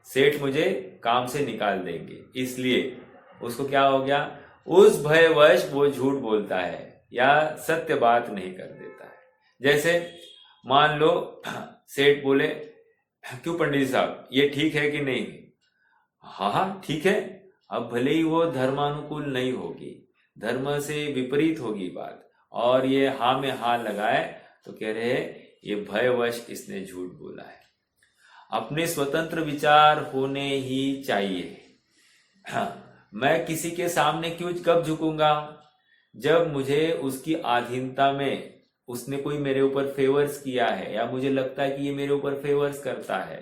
सेठ मुझे काम से निकाल देंगे, इसलिए उसको क्या हो गया, उस भयवश वो झूठ बोलता है या सत्य बात नहीं कर देता है। जैसे मान लो सेठ बोले, क्यों पंडित साहब ये ठीक है कि नहीं? हाँ ठीक है। अब भले ही वो धर्मानुकूल नहीं होगी, धर्म से विपरीत होगी बात, और ये हाँ में हाँ लगाए तो कह रहे हैं ये भयवश इसने झूठ बोला है। अपने स्वतंत्र विचार होने ही चाहिए। हाँ, मैं किसी के सामने क्यों कब झुकूंगा? जब मुझे उसकी अधीनता में उसने कोई मेरे ऊपर फेवर्स किया है या मुझे लगता है कि ये मेरे ऊपर फेवर्स करता है,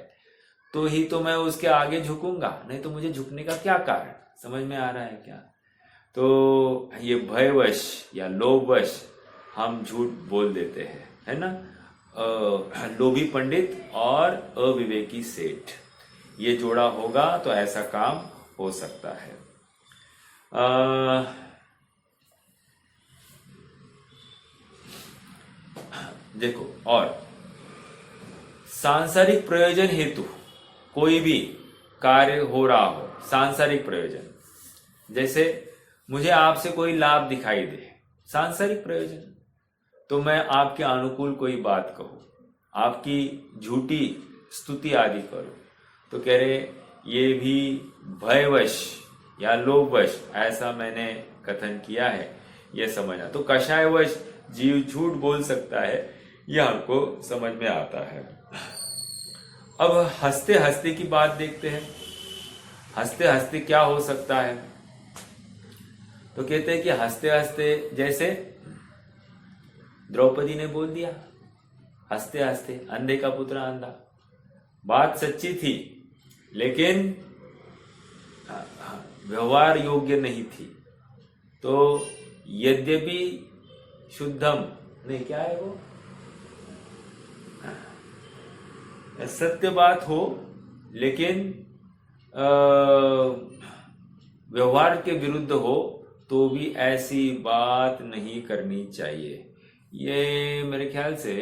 तो ही तो मैं उसके आगे झुकूंगा, नहीं तो मुझे झुकने का क्या कारण? समझ में आ रहा है क्या? तो ये भयवश या लोभवश हम झूठ बोल देते हैं, है ना। लोभी पंडित और अविवेकी सेठ, ये जोड़ा होगा तो ऐसा काम हो सकता है। देखो, और सांसारिक प्रयोजन हेतु कोई भी कार्य हो रहा हो, सांसारिक प्रयोजन, जैसे मुझे आपसे कोई लाभ दिखाई दे, सांसारिक प्रयोजन, तो मैं आपके अनुकूल कोई बात कहूं, आपकी झूठी स्तुति आदि करूं, तो कह रहे ये भी भयवश या लोभवश ऐसा मैंने कथन किया है, यह समझना। तो कषायवश जीव झूठ बोल सकता है, यह हमको समझ में आता है। अब हंसते हंसते की बात देखते हैं। हंसते हंसते क्या हो सकता है? तो कहते हैं कि हंसते हंसते, जैसे द्रौपदी ने बोल दिया, हंसते हंसते अंधे का पुत्र अंधा। बात सच्ची थी, लेकिन व्यवहार योग्य नहीं थी। तो यद्यपि शुद्धम नहीं, क्या है वो, सत्य बात हो, लेकिन व्यवहार के विरुद्ध हो, तो भी ऐसी बात नहीं करनी चाहिए। ये मेरे ख्याल से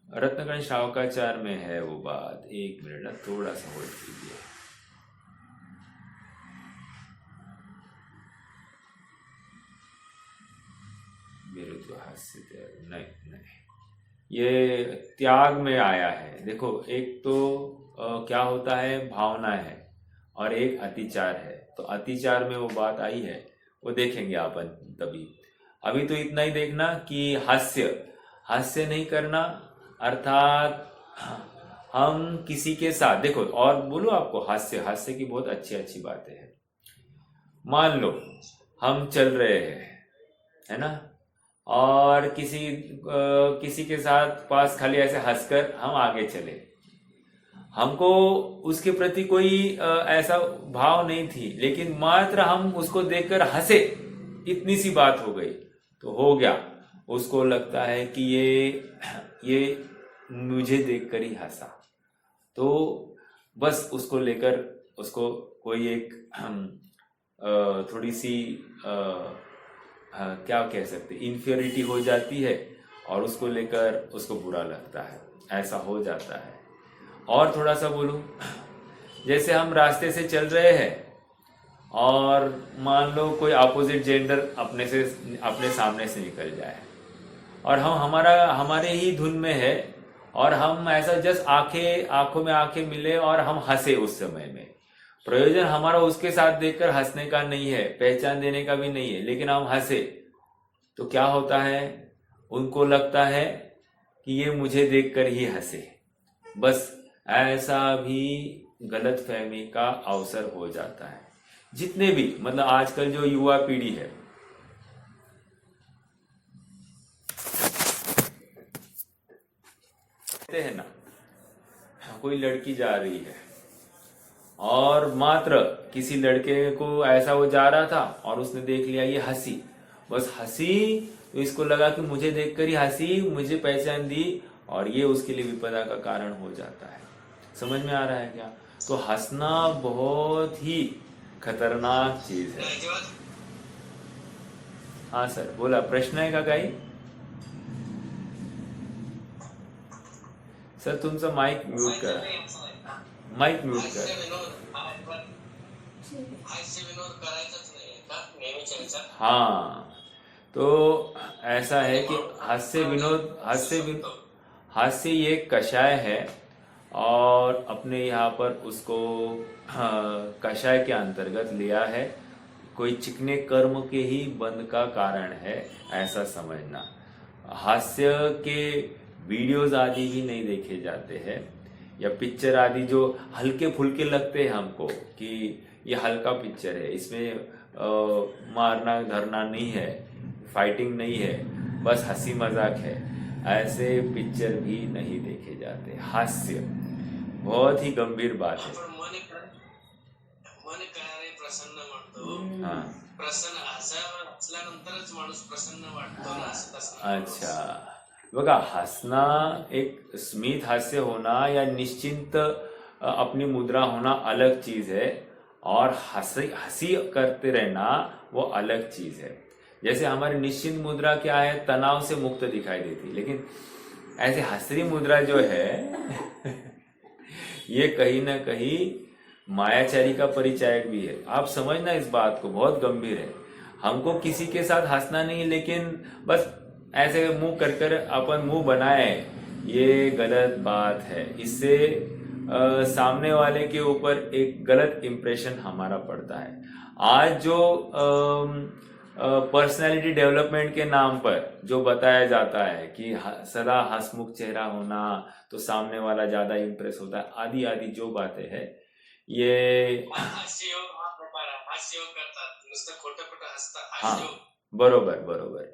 रत्नकण श्रावकाचार में है वो बात। एक मिनट, थोड़ा सा होल्ड कीजिए। विरुद्ध हास्य नहीं, ये त्याग में आया है। देखो, एक तो क्या होता है, भावना है, और एक अतिचार है। तो अतिचार में वो बात आई है, वो देखेंगे अपन तभी। अभी तो इतना ही देखना कि हास्य नहीं करना, अर्थात हम किसी के साथ, देखो, और बोलो आपको, हास्य की बहुत अच्छी बातें हैं। मान लो हम चल रहे हैं, है ना, और किसी के साथ पास खाली ऐसे हंसकर हम आगे चले, हमको उसके प्रति कोई ऐसा भाव नहीं थी, लेकिन मात्र हम उसको देखकर हंसे, इतनी सी बात हो गई, तो हो गया, उसको लगता है कि ये मुझे देखकर ही हंसा। तो बस उसको लेकर उसको कोई एक थोड़ी सी क्या कह सकते, इन्फीरियरिटी हो जाती है, और उसको लेकर उसको बुरा लगता है, ऐसा हो जाता है। और थोड़ा सा बोलूं, जैसे हम रास्ते से चल रहे हैं और मान लो कोई अपोजिट जेंडर अपने सामने से निकल जाए, और हम हमारे ही धुन में है, और हम ऐसा जस्ट आंखों में आंखें मिले और हम हंसे, उस समय में प्रयोजन हमारा उसके साथ देखकर हंसने का नहीं है, पहचान देने का भी नहीं है, लेकिन हम हंसे, तो क्या होता है, उनको लगता है कि ये मुझे देखकर ही हंसे। बस ऐसा भी गलतफहमी का अवसर हो जाता है। जितने भी, मतलब आजकल जो युवा पीढ़ी है, है ना, कोई लड़की जा रही है और मात्र किसी लड़के को ऐसा वो जा रहा था और उसने देख लिया, ये हंसी, बस हंसी, तो इसको लगा कि मुझे देखकर ही हंसी, मुझे पहचान दी, और ये उसके लिए विपदा का कारण हो जाता है। समझ में आ रहा है क्या? तो हंसना बहुत ही खतरनाक चीज है। हाँ सर, बोला, प्रश्न है का काही? सर तुमचं माइक म्यूट करा, माइक म्यूट करा। हाँ, तो ऐसा है कि हास्य ये कषाय है, और अपने यहाँ पर उसको कषाय के अंतर्गत लिया है, कोई चिकने कर्म के ही बंध का कारण है, ऐसा समझना। हास्य के वीडियोज आदि भी नहीं देखे जाते हैं, या पिक्चर आदि जो हल्के फुल्के लगते हैं हमको कि ये हल्का पिक्चर है, इसमें मारना धरना नहीं है, फाइटिंग नहीं है, बस हंसी मजाक है, ऐसे पिक्चर भी नहीं देखे जाते। हास्य बहुत ही गंभीर बात है। हाँ, अच्छा, बघा, हंसना, एक स्मित हास्य होना या निश्चिंत अपनी मुद्रा होना अलग चीज है, और हंसी करते रहना वो अलग चीज है। जैसे हमारी निश्चिंत मुद्रा क्या है, तनाव से मुक्त दिखाई देती, लेकिन ऐसे हंसरी मुद्रा जो है ये कहीं ना कहीं मायाचारी का परिचायक भी है। आप समझना इस बात को, बहुत गंभीर है। हमको किसी के साथ हंसना नहीं, लेकिन बस ऐसे मुंह कर अपन मुंह बनाए, ये गलत बात है। इससे सामने वाले के ऊपर एक गलत इंप्रेशन हमारा पड़ता है। आज जो पर्सनैलिटी डेवलपमेंट के नाम पर जो बताया जाता है कि सदा हंसमुख चेहरा होना तो सामने वाला ज्यादा इम्प्रेस होता है, आदि आदि जो बातें हैं ये हास्य करतात, नुसतं खोटं खोटं हसतात, हाँ हास्य बरोबर बरोबर।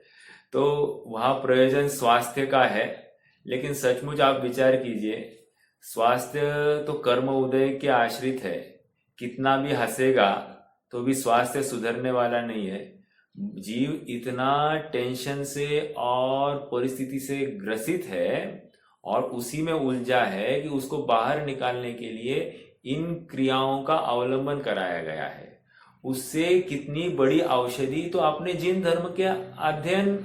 तो वहाँ प्रयोजन स्वास्थ्य का है, लेकिन सचमुच आप विचार कीजिए, स्वास्थ्य तो कर्म उदय के आश्रित है। कितना भी हंसेगा तो भी स्वास्थ्य सुधरने वाला नहीं है। जीव इतना टेंशन से और परिस्थिति से ग्रसित है और उसी में उलझा है कि उसको बाहर निकालने के लिए इन क्रियाओं का अवलंबन कराया गया है। उससे कितनी बड़ी औषधि तो अपने जिन धर्म के अध्ययन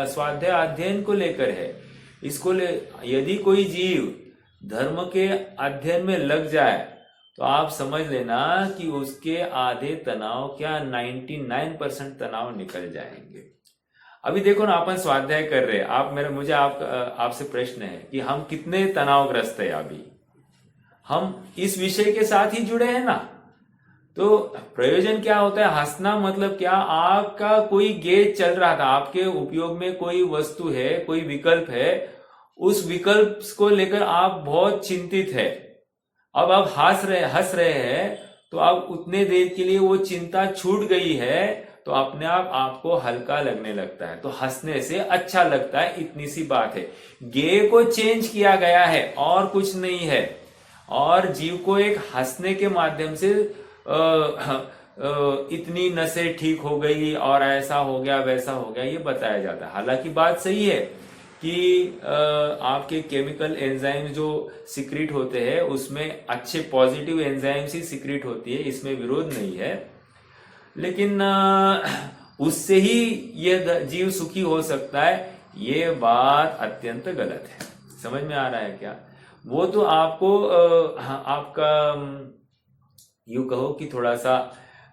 स्वाध्याय अध्ययन को लेकर है। इसको यदि कोई जीव धर्म के अध्ययन में लग जाए तो आप समझ लेना कि उसके आधे तनाव क्या 99% तनाव निकल जाएंगे। अभी देखो ना, अपन स्वाध्याय कर रहे हैं, मुझे आपसे प्रश्न है कि हम कितने तनावग्रस्त है। अभी हम इस विषय के साथ ही जुड़े हैं ना। तो प्रयोजन क्या होता है? हंसना मतलब क्या? आपका कोई गेज चल रहा था, आपके उपयोग में कोई वस्तु है, कोई विकल्प है, उस विकल्प को लेकर आप बहुत चिंतित है। अब आप हंस रहे हैं तो अब उतने देर के लिए वो चिंता छूट गई है तो अपने आप आपको हल्का लगने लगता है, तो हंसने से अच्छा लगता है। इतनी सी बात है। गे को चेंज किया गया है और कुछ नहीं है। और जीव को एक हंसने के माध्यम से इतनी नसें ठीक हो गई और ऐसा हो गया वैसा हो गया, ये बताया जाता है। हालांकि बात सही है कि आपके केमिकल एंजाइम जो सिक्रीट होते हैं उसमें अच्छे पॉजिटिव एंजाइम्स ही सिक्रीट होती है, इसमें विरोध नहीं है। लेकिन उससे ही ये जीव सुखी हो सकता है, ये बात अत्यंत गलत है। समझ में आ रहा है क्या? वो तो आपको आपका यूं कहो कि थोड़ा सा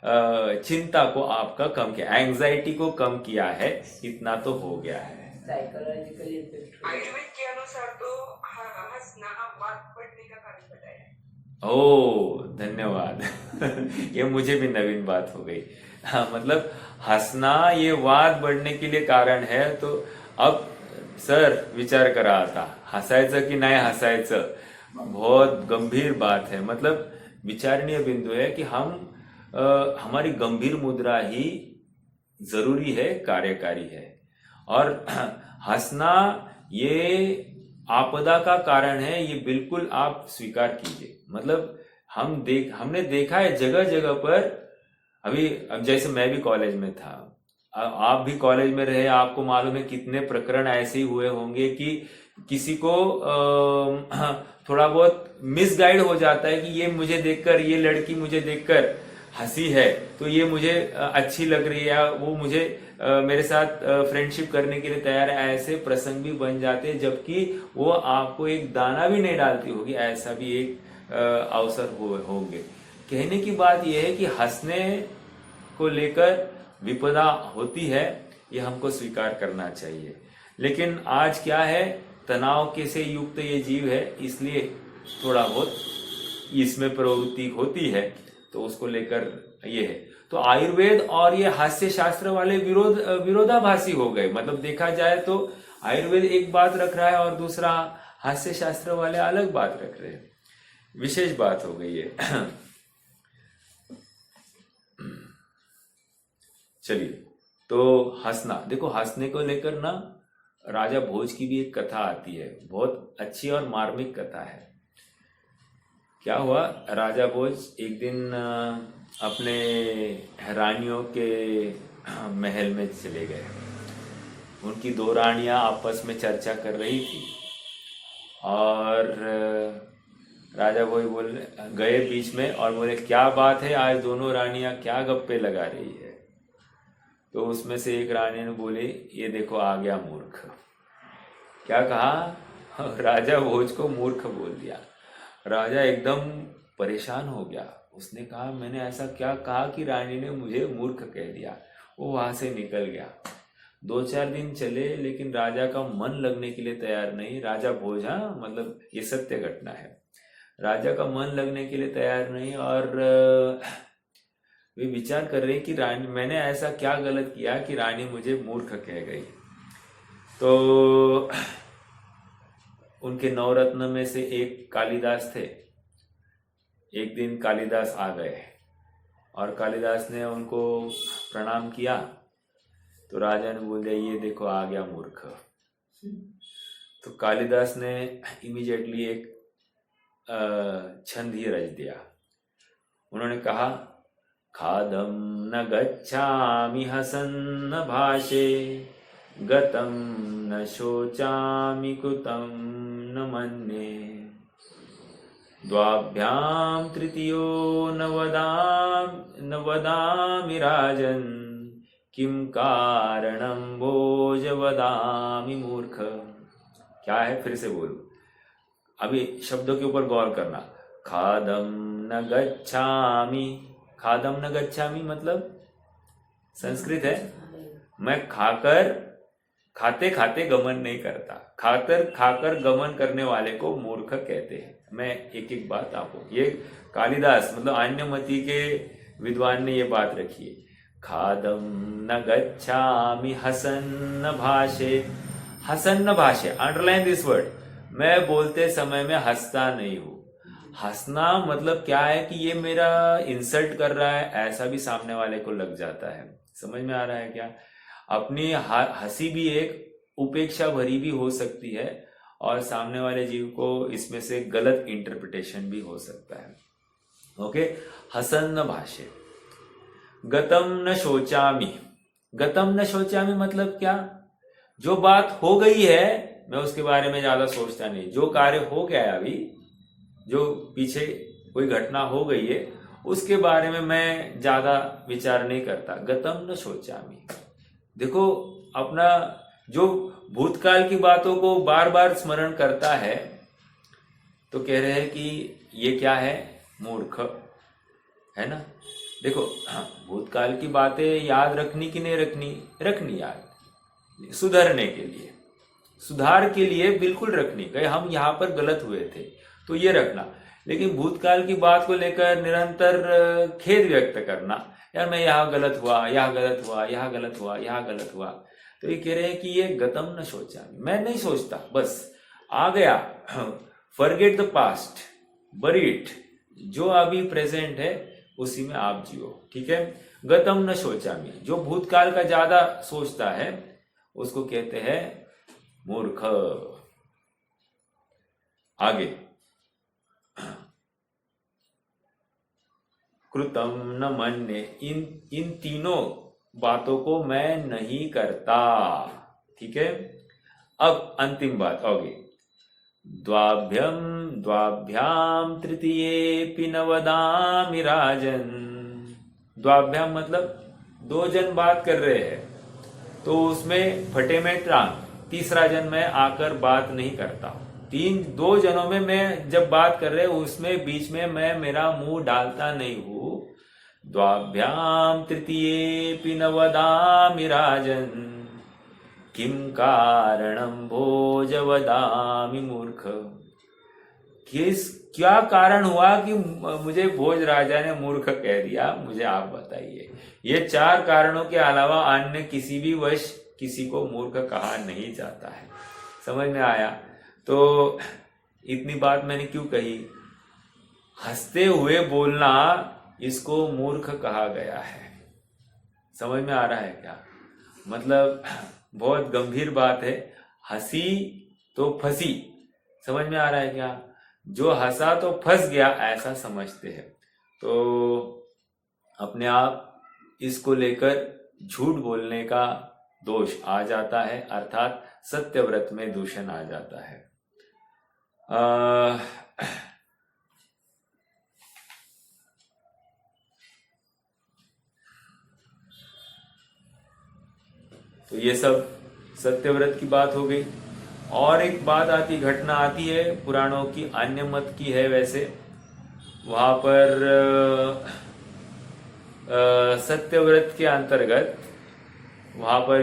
चिंता को आपका कम किया, एंजाइटी को कम किया है, इतना तो हो गया है। साइकोलॉजिकल इफेक्ट आयुर्वेद के अनुसार तो हंसना वात बढ़ने का कारण बताया। ओ धन्यवाद ये मुझे भी नवीन बात हो गई। हाँ, मतलब हंसना ये वाद बढ़ने के लिए कारण है। तो अब सर विचार करा था, हसायचं की नाही हसायचं, बहुत गंभीर बात है। मतलब विचारणीय बिंदु है कि हमारी गंभीर मुद्रा ही जरूरी है, कार्यकारी है। और हंसना ये आपदा का कारण है, ये बिल्कुल आप स्वीकार कीजिए। मतलब हमने देखा है जगह जगह पर। अब जैसे मैं भी कॉलेज में था, आप भी कॉलेज में रहे, आपको मालूम है कितने प्रकरण ऐसे ही हुए होंगे कि किसी को थोड़ा बहुत मिसगाइड हो जाता है कि ये मुझे देखकर, ये लड़की मुझे देखकर हंसी है तो ये मुझे अच्छी लग रही है, वो मुझे मेरे साथ फ्रेंडशिप करने के लिए तैयार है। ऐसे प्रसंग भी बन जाते हैं जबकि वो आपको एक दाना भी नहीं डालती होगी, ऐसा भी एक अवसर होंगे। कहने की बात यह है कि हंसने को लेकर विपदा होती है, ये हमको स्वीकार करना चाहिए। लेकिन आज क्या है, तनाव के से युक्त ये जीव है, इसलिए थोड़ा बहुत इसमें प्रवृत्ति होती है, तो उसको लेकर ये है। तो आयुर्वेद और ये हास्य शास्त्र वाले विरोधाभासी हो गए। मतलब देखा जाए तो आयुर्वेद एक बात रख रहा है और दूसरा हास्य शास्त्र वाले अलग बात रख रहे हैं। विशेष बात हो गई है। चलिए, तो हंसना, देखो हंसने को लेकर ना राजा भोज की भी एक कथा आती है, बहुत अच्छी और मार्मिक कथा है। क्या हुआ, राजा भोज एक दिन अपने रानियों के महल में चले गए। उनकी दो रानियां आपस में चर्चा कर रही थी और राजा भोज गए बीच में और बोले, क्या बात है, आज दोनों रानियां क्या गप्पे लगा रही है? तो उसमें से एक रानी ने बोली, ये देखो आ गया मूर्ख। क्या कहा? राजा भोज को मूर्ख बोल दिया। राजा एकदम परेशान हो गया। उसने कहा, मैंने ऐसा क्या कहा कि रानी ने मुझे मूर्ख कह दिया? वो वहां से निकल गया। 2-4 दिन चले लेकिन राजा का मन लगने के लिए तैयार नहीं। राजा भोज, हाँ मतलब ये सत्य घटना है, राजा का मन लगने के लिए तैयार नहीं। और वे विचार कर रहे कि रानी, मैंने ऐसा क्या गलत किया कि रानी मुझे मूर्ख कह गई। तो उनके नवरत्न में से एक कालिदास थे। एक दिन कालिदास आ गए और कालिदास ने उनको प्रणाम किया तो राजा ने बोल दिया, ये देखो आ गया मूर्ख। तो कालिदास ने इमीडिएटली एक छंद ही रच दिया। उन्होंने कहा, खादम न गच्छामि हसन न भाषे, गतम न शोचामि कृतं न मन्ये, द्वाभ्याम तृतीयो न वदामि राजन, किम कारणम भोज वदामि मूर्ख। क्या है, फिर से बोलूं, अभी शब्दों के ऊपर गौर करना। खादम न गच्छामि, खादम न गच्छामि मतलब संस्कृत है, मैं खाते खाते गमन नहीं करता। खाकर गमन करने वाले को मूर्ख कहते हैं। मैं एक एक बात आपको, ये कालिदास मतलब अन्यमति के विद्वान ने ये बात रखी है। खादम न गच्छामि हसन न भाषे, हसन न भाषे, अंडरलाइन दिस वर्ड, मैं बोलते समय में हंसता नहीं हूं। हंसना मतलब क्या है कि ये मेरा इंसल्ट कर रहा है, ऐसा भी सामने वाले को लग जाता है। समझ में आ रहा है क्या? अपनी हंसी भी एक उपेक्षा भरी भी हो सकती है और सामने वाले जीव को इसमें से गलत इंटरप्रिटेशन भी हो सकता है। ओके, हसन न भाषे, गतम न शोचामि। गतम न शोचामि मतलब क्या? जो बात हो गई है मैं उसके बारे में ज्यादा सोचता नहीं। जो कार्य हो गया है अभी, जो पीछे कोई घटना हो गई है, उसके बारे में मैं ज्यादा विचार नहीं करता। गतम न शोचामि, देखो अपना जो भूतकाल की बातों को बार बार स्मरण करता है तो कह रहे हैं कि ये क्या है, मूर्ख है ना। देखो हाँ, भूतकाल की बातें याद रखनी कि नहीं रखनी? रखनी याद, सुधरने के लिए, सुधार के लिए बिल्कुल रखनी। कहीं हम यहाँ पर गलत हुए थे तो ये रखना, लेकिन भूतकाल की बात को लेकर निरंतर खेद व्यक्त करना, यार मैं यहाँ गलत हुआ, यहाँ गलत हुआ, यहाँ गलत हुआ, यहाँ गलत हुआ, तो ये कह रहे हैं कि ये गतम न सोचा, मैं नहीं सोचता, बस आ गया, फॉरगेट द पास्ट, बरी इट, जो अभी प्रेजेंट है उसी में आप जियो, ठीक है। गतम न सोचामी, जो भूतकाल का ज्यादा सोचता है उसको कहते हैं मूर्ख। आगे, कृतम न मन्ये, इन तीनों बातों को मैं नहीं करता, ठीक है। अब अंतिम बात आगे, द्वाभ्याम तृतीयेपि न वदामि राजन। द्वाभ्याम मतलब दो जन बात कर रहे हैं तो उसमें फटे में टांग, तीसरा जन मैं आकर बात नहीं करता। दो जनों में मैं जब बात कर रहे उसमें बीच में मैं मेरा मुंह डालता नहीं हूं। द्वाभ्याम तृतीयेपि न वदामि राजन, किम कारणम भोज वदामि मूर्ख। क्या कारण हुआ कि मुझे भोज राजा ने मूर्ख कह दिया, मुझे आप बताइए। ये चार कारणों के अलावा अन्य किसी भी वश किसी को मूर्ख कहा नहीं जाता है। समझ में आया? तो इतनी बात मैंने क्यों कही? हंसते हुए बोलना इसको मूर्ख कहा गया है। समझ में आ रहा है क्या? मतलब बहुत गंभीर बात है। हंसी तो फंसी, समझ में आ रहा है क्या? जो हंसा तो फंस गया, ऐसा समझते हैं। तो अपने आप इसको लेकर झूठ बोलने का दोष आ जाता है, अर्थात सत्यव्रत में दूषण आ जाता है। तो ये सब सत्यव्रत की बात हो गई। और एक बात आती, घटना आती है पुराणों की, अन्य मत की है वैसे। वहां पर सत्यव्रत के अंतर्गत वहां पर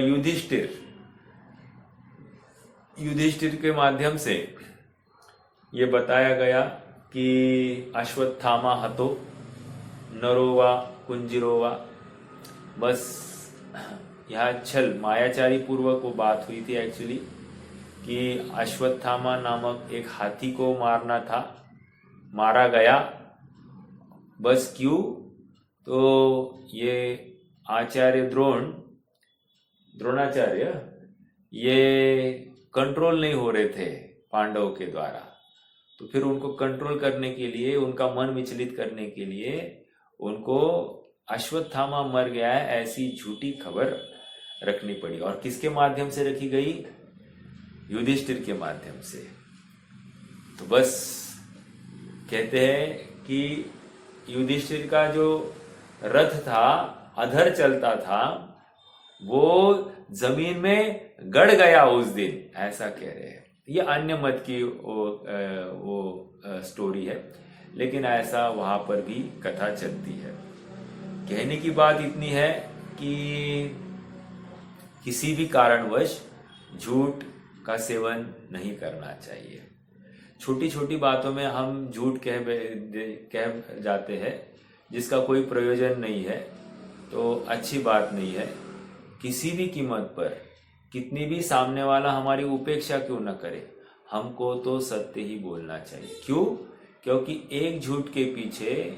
युधिष्ठिर के माध्यम से ये बताया गया कि अश्वत्थामा हतो नरो वा कुंजिरोवा। बस यहाँ छल मायाचारी पूर्वक वो बात हुई थी एक्चुअली कि अश्वत्थामा नामक एक हाथी को मारना था, मारा गया। बस क्यों? तो ये आचार्य द्रोणाचार्य ये कंट्रोल नहीं हो रहे थे पांडवों के द्वारा, तो फिर उनको कंट्रोल करने के लिए, उनका मन विचलित करने के लिए उनको अश्वत्थामा मर गया है ऐसी झूठी खबर रखनी पड़ी। और किसके माध्यम से रखी गई? युधिष्ठिर के माध्यम से। तो बस कहते हैं कि युधिष्ठिर का जो रथ था, अधर चलता था, वो जमीन में गड़ गया उस दिन, ऐसा कह रहे हैं। ये अन्य मत की वो स्टोरी है, लेकिन ऐसा वहां पर भी कथा चलती है। कहने की बात इतनी है कि किसी भी कारणवश झूठ का सेवन नहीं करना चाहिए। छोटी छोटी बातों में हम झूठ कह जाते हैं जिसका कोई प्रयोजन नहीं है, तो अच्छी बात नहीं है। किसी भी कीमत पर कितनी भी सामने वाला हमारी उपेक्षा क्यों न करे, हमको तो सत्य ही बोलना चाहिए। क्यों? क्योंकि एक झूठ के पीछे,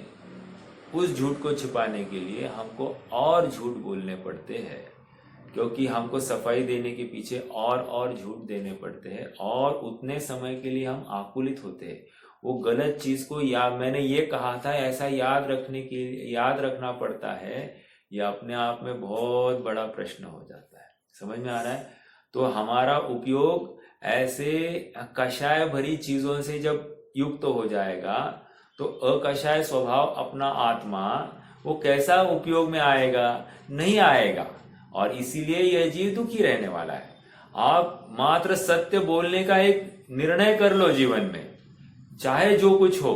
उस झूठ को छिपाने के लिए हमको और झूठ बोलने पड़ते हैं, क्योंकि हमको सफाई देने के पीछे और झूठ देने पड़ते हैं, और उतने समय के लिए हम आकुलित होते हैं। वो गलत चीज को मैंने ये कहा था ऐसा याद रखना पड़ता है, ये अपने आप में बहुत बड़ा प्रश्न हो जाता है। समझ में आ रहा है? तो हमारा उपयोग ऐसे कषाय भरी चीजों से जब युक्त हो जाएगा, तो अकषाय स्वभाव अपना आत्मा वो कैसा उपयोग में आएगा? नहीं आएगा। और इसीलिए यह जीव दुखी रहने वाला है। आप मात्र सत्य बोलने का एक निर्णय कर लो जीवन में, चाहे जो कुछ हो।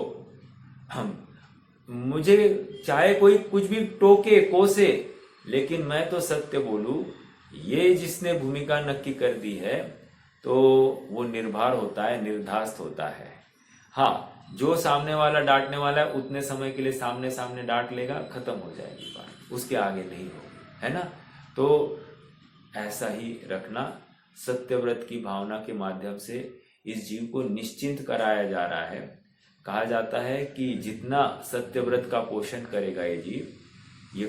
मुझे चाहे कोई कुछ भी टोके कोसे, लेकिन मैं तो सत्य बोलूं, ये जिसने भूमिका नक्की कर दी है, तो वो निर्भर होता है, निर्धास्त होता है। हाँ, जो सामने वाला डांटने वाला है उतने समय के लिए सामने डांट लेगा, खत्म हो जाएगी बात, उसके आगे नहीं होगी, है ना? तो ऐसा ही रखना। सत्यव्रत की भावना के माध्यम से इस जीव को निश्चिंत कराया जा रहा है। कहा जाता है कि जितना सत्यव्रत का पोषण करेगा ये जीव, ये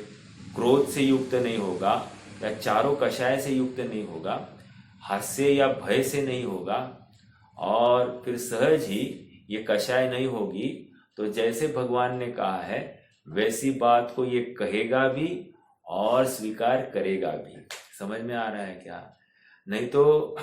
क्रोध से युक्त नहीं होगा, या चारों कषाय से युक्त नहीं होगा, हास्य या भय से नहीं होगा, और फिर सहज ही ये कषाय नहीं होगी, तो जैसे भगवान ने कहा है वैसी बात को ये कहेगा भी और स्वीकार करेगा भी। समझ में आ रहा है क्या? नहीं तो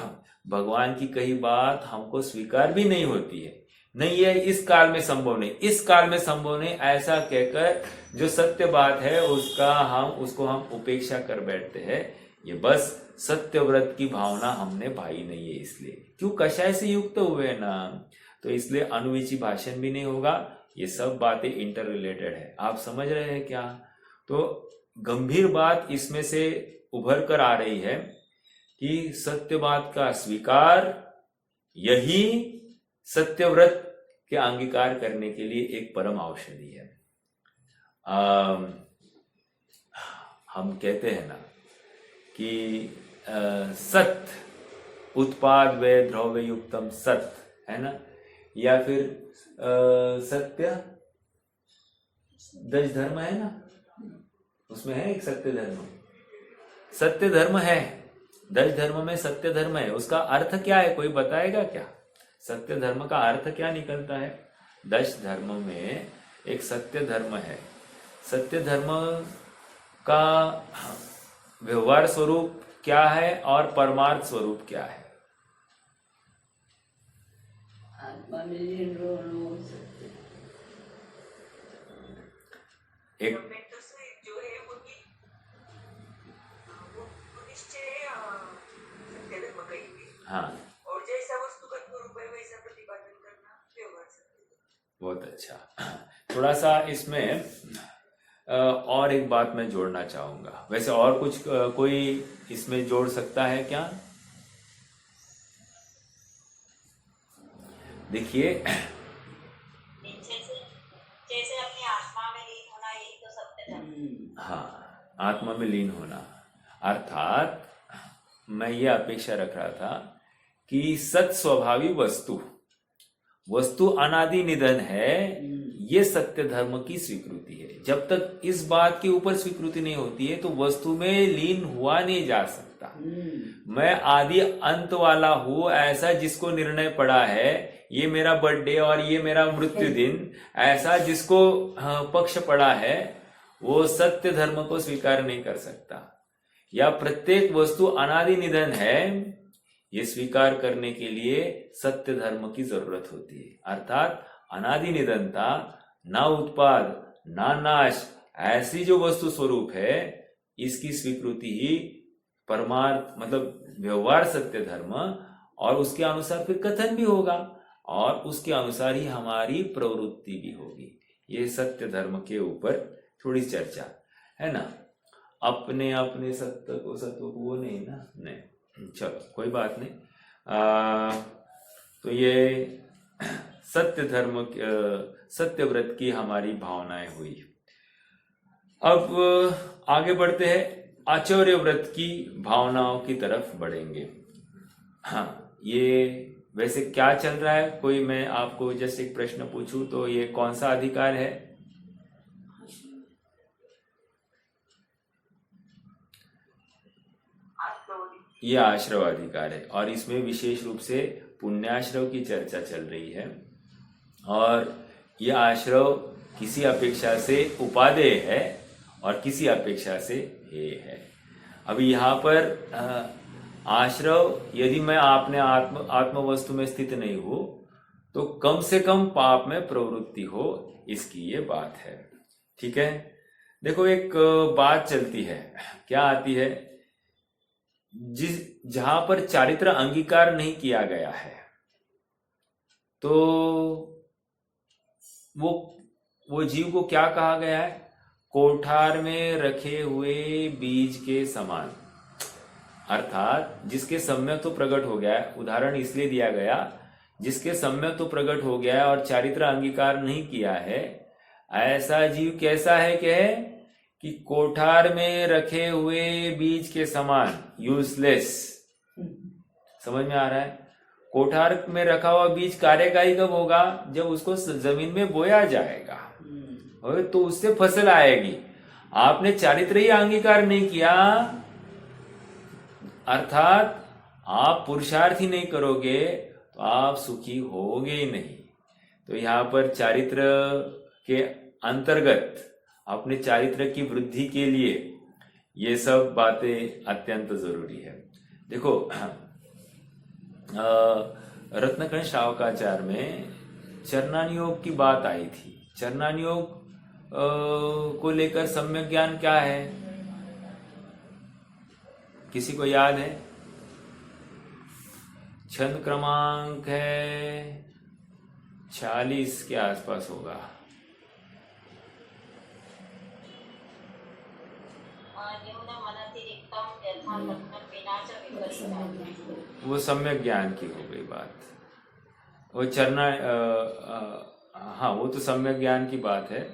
भगवान की कही बात हमको स्वीकार भी नहीं होती है। नहीं, ये इस काल में संभव नहीं, इस काल में संभव नहीं, ऐसा कहकर जो सत्य बात है उसको हम उपेक्षा कर बैठते हैं। ये बस सत्यव्रत की भावना हमने भाई नहीं है, इसलिए। क्यों? कषाय से युक्त हुए ना, तो इसलिए अनुविची भाषण भी नहीं होगा। ये सब बातें इंटर रिलेटेड है। आप समझ रहे हैं क्या? तो गंभीर बात इसमें से उभर कर आ रही है कि सत्य बात का स्वीकार यही सत्यव्रत के अंगीकार करने के लिए एक परम औषधि है। हम कहते हैं ना कि सत्य उत्पाद वे द्रव्य युक्तम सत्य, है ना? या फिर सत्य दश धर्म है ना, उसमें है एक सत्य धर्म। सत्य धर्म है, दश धर्म में सत्य धर्म है। उसका अर्थ क्या है, कोई बताएगा क्या? सत्य धर्म का अर्थ क्या निकलता है? दश धर्म में एक सत्य धर्म है। सत्य धर्म का व्यवहार स्वरूप क्या है और परमार्थ स्वरूप क्या है? आत्मा में लीन रहना सत्य। जो है वो निश्चय सत्य धर्म कहेंगे। हाँ, और जैसा वस्तु का स्वरूप है वैसा प्रतिपादन करना व्यवहार सत्य। बहुत अच्छा। थोड़ा सा इसमें और एक बात मैं जोड़ना चाहूंगा। वैसे और कुछ कोई इसमें जोड़ सकता है क्या? देखिए, जैसे अपनी आत्मा में लीन होना, यही तो सत्य धर्म। हाँ, आत्मा में लीन होना, अर्थात मैं ये अपेक्षा रख रहा था कि सत स्वभावी वस्तु अनादि निधन है, ये सत्य धर्म की स्वीकृति है। जब तक इस बात के ऊपर स्वीकृति नहीं होती है तो वस्तु में लीन हुआ नहीं जा सकता। मैं आदि अंत वाला हूं, ऐसा जिसको निर्णय पड़ा है, ये मेरा बर्थडे और ये मेरा मृत्यु दिन, ऐसा जिसको पक्ष पड़ा है, वो सत्य धर्म को स्वीकार नहीं कर सकता। या प्रत्येक वस्तु अनादि निधन है, ये स्वीकार करने के लिए सत्य धर्म की जरूरत होती है। अर्थात अनादि निधनता, ना उत्पाद ना नाश, ऐसी जो वस्तु स्वरूप है, इसकी स्वीकृति ही परमार्थ मतलब व्यवहार सत्य धर्म, और उसके अनुसार फिर कथन भी होगा और उसके अनुसार ही हमारी प्रवृत्ति भी होगी। ये सत्य धर्म के ऊपर थोड़ी चर्चा है ना। अपने अपने सत्य को वो नहीं ना, नहीं, चलो कोई बात नहीं। तो ये सत्य धर्म सत्य व्रत की हमारी भावनाएं हुई। अब आगे बढ़ते हैं, आचौर्य व्रत की भावनाओं की तरफ बढ़ेंगे। हाँ, ये वैसे क्या चल रहा है, कोई मैं आपको जस्ट एक प्रश्न पूछूं तो ये कौन सा अधिकार है? ये आश्रव अधिकार है, और इसमें विशेष रूप से पुण्याश्रव की चर्चा चल रही है। और यह आश्रव किसी अपेक्षा से उपादेय है और किसी अपेक्षा से हेय है। अभी यहाँ पर आश्रव, यदि मैं आपने आत्म वस्तु में स्थित नहीं हो तो कम से कम पाप में प्रवृत्ति हो, इसकी ये बात है। ठीक है, देखो एक बात चलती है, क्या आती है, जहां पर चारित्र अंगीकार नहीं किया गया है तो वो जीव को क्या कहा गया है? कोठार में रखे हुए बीज के समान। अर्थात जिसके सम्यक तो प्रकट हो गया है, उदाहरण इसलिए दिया गया, जिसके सम्यक तो प्रकट हो गया है और चारित्र अंगीकार नहीं किया है, ऐसा जीव कैसा है कि कोठार में रखे हुए बीज के समान, यूजलेस। समझ में आ रहा है? कोठार में रखा हुआ बीज कार्यकारी कब होगा? जब उसको जमीन में बोया जाएगा तो उससे फसल आएगी। आपने चारित्र ही अंगीकार नहीं किया, अर्थात आप पुरुषार्थ ही नहीं करोगे तो आप सुखी होगे ही नहीं। तो यहाँ पर चारित्र के अंतर्गत अपने चारित्र की वृद्धि के लिए ये सब बातें अत्यंत जरूरी है। देखो रत्नकण श्रावकाचार में चरणान योग की बात आई थी। चरणान योग को लेकर सम्यक ज्ञान क्या है, किसी को याद है? छंद क्रमांक है 46 के आसपास होगा। वो सम्यक ज्ञान की हो गई बात। वो हाँ, वो तो सम्यक ज्ञान की बात है।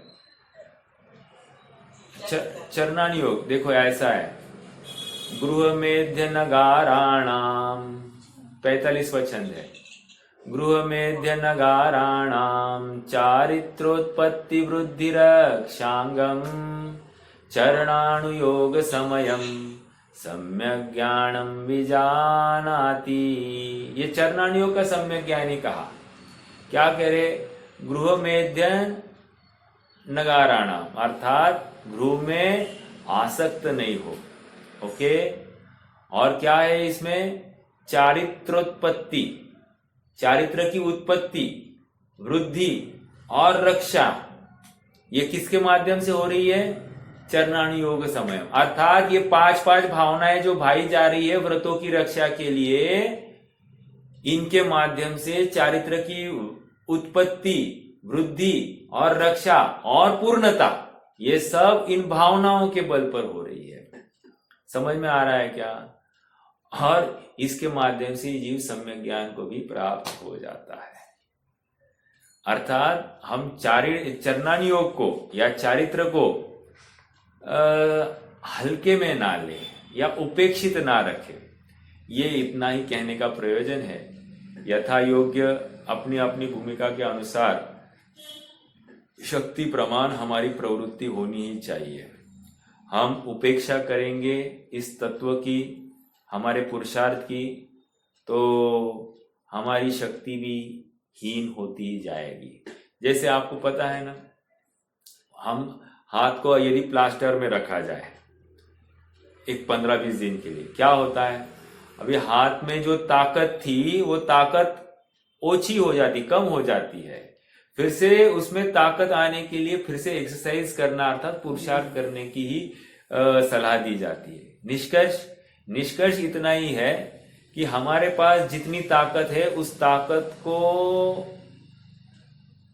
चरणान योग देखो ऐसा है, गृह मेध्य नगाराणाम, 45वां छंद है, गृह मेध्य नगाराणाम चारित्रोत्पत्ति वृद्धि रक्षांगम चरणानुयोग समयम सम्यक ज्ञानम विजानाति। ये चरणानुयोग का सम्यक ज्ञानी कहा। क्या कह रहे? गृह मेध्य नगाराणाम, अर्थात गृह में आसक्त नहीं हो। ओके, और क्या है इसमें? चारित्रोत्पत्ति, चारित्र की उत्पत्ति, वृद्धि और रक्षा, ये किसके माध्यम से हो रही है? चरणानुयोग समय। अर्थात ये 5 भावनाएं जो भाई जा रही है व्रतों की रक्षा के लिए, इनके माध्यम से चारित्र की उत्पत्ति, वृद्धि और रक्षा और पूर्णता, ये सब इन भावनाओं के बल पर हो रही है। समझ में आ रहा है क्या? और इसके माध्यम से जीव सम्यक ज्ञान को भी प्राप्त हो जाता है। अर्थात हम चरणानुयोग को या चारित्र को हल्के में ना ले या उपेक्षित ना रखे। ये इतना ही कहने का प्रयोजन है। यथा योग्य अपनी अपनी भूमिका के अनुसार शक्ति प्रमाण हमारी प्रवृत्ति होनी ही चाहिए। हम उपेक्षा करेंगे इस तत्व की, हमारे पुरुषार्थ की, तो हमारी शक्ति भी हीन होती ही जाएगी। जैसे आपको पता है ना, हम हाथ को यदि प्लास्टर में रखा जाए एक 15-20 दिन के लिए, क्या होता है, अभी हाथ में जो ताकत थी वो ताकत ओछी हो जाती, कम हो जाती है। फिर से उसमें ताकत आने के लिए फिर से एक्सरसाइज करना अर्थात पुरुषार्थ करने की ही सलाह दी जाती है। निष्कर्ष इतना ही है कि हमारे पास जितनी ताकत है उस ताकत को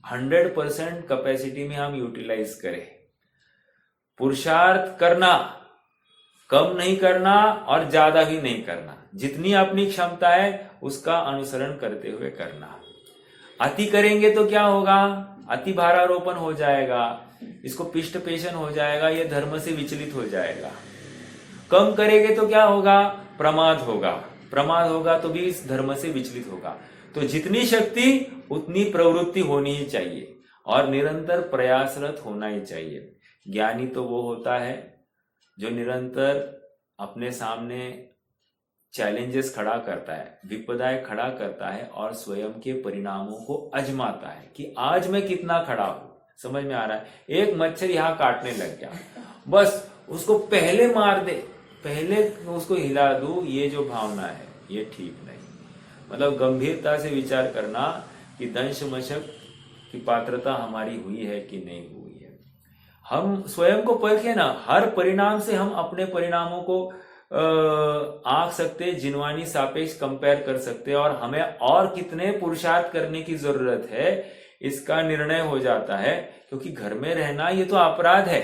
100% कैपेसिटी में हम यूटिलाइज करें। पुरुषार्थ करना, कम नहीं करना और ज्यादा भी नहीं करना, जितनी अपनी क्षमता है उसका अनुसरण करते हुए करना। अति करेंगे तो क्या होगा, अति भारारोपण हो जाएगा, इसको पिष्ट पेशन हो जाएगा, ये धर्म से विचलित हो जाएगा। कम करेंगे तो क्या होगा, प्रमाद होगा तो भी इस धर्म से विचलित होगा। तो जितनी शक्ति उतनी प्रवृत्ति होनी ही चाहिए और निरंतर प्रयासरत होना ही चाहिए। ज्ञानी तो वो होता है जो निरंतर अपने सामने चैलेंजेस खड़ा करता है, विपदाएं खड़ा करता है और स्वयं के परिणामों को आजमाता है कि आज मैं कितना खड़ा हूं। समझ में आ रहा है? एक मच्छर यहां काटने लग गया, बस उसको पहले मार दे, पहले उसको हिला दूं, ये जो भावना है ये ठीक नहीं। मतलब गंभीरता से विचार करना कि दंश मशक की पात्रता हमारी हुई है कि नहीं हुई है। हम स्वयं को परखे ना, हर परिणाम से हम अपने परिणामों को आंक सकते, जिनवानी सापेक्ष कंपेयर कर सकते और हमें और कितने पुरुषार्थ करने की जरूरत है इसका निर्णय हो जाता है। क्योंकि घर में रहना ये तो अपराध है।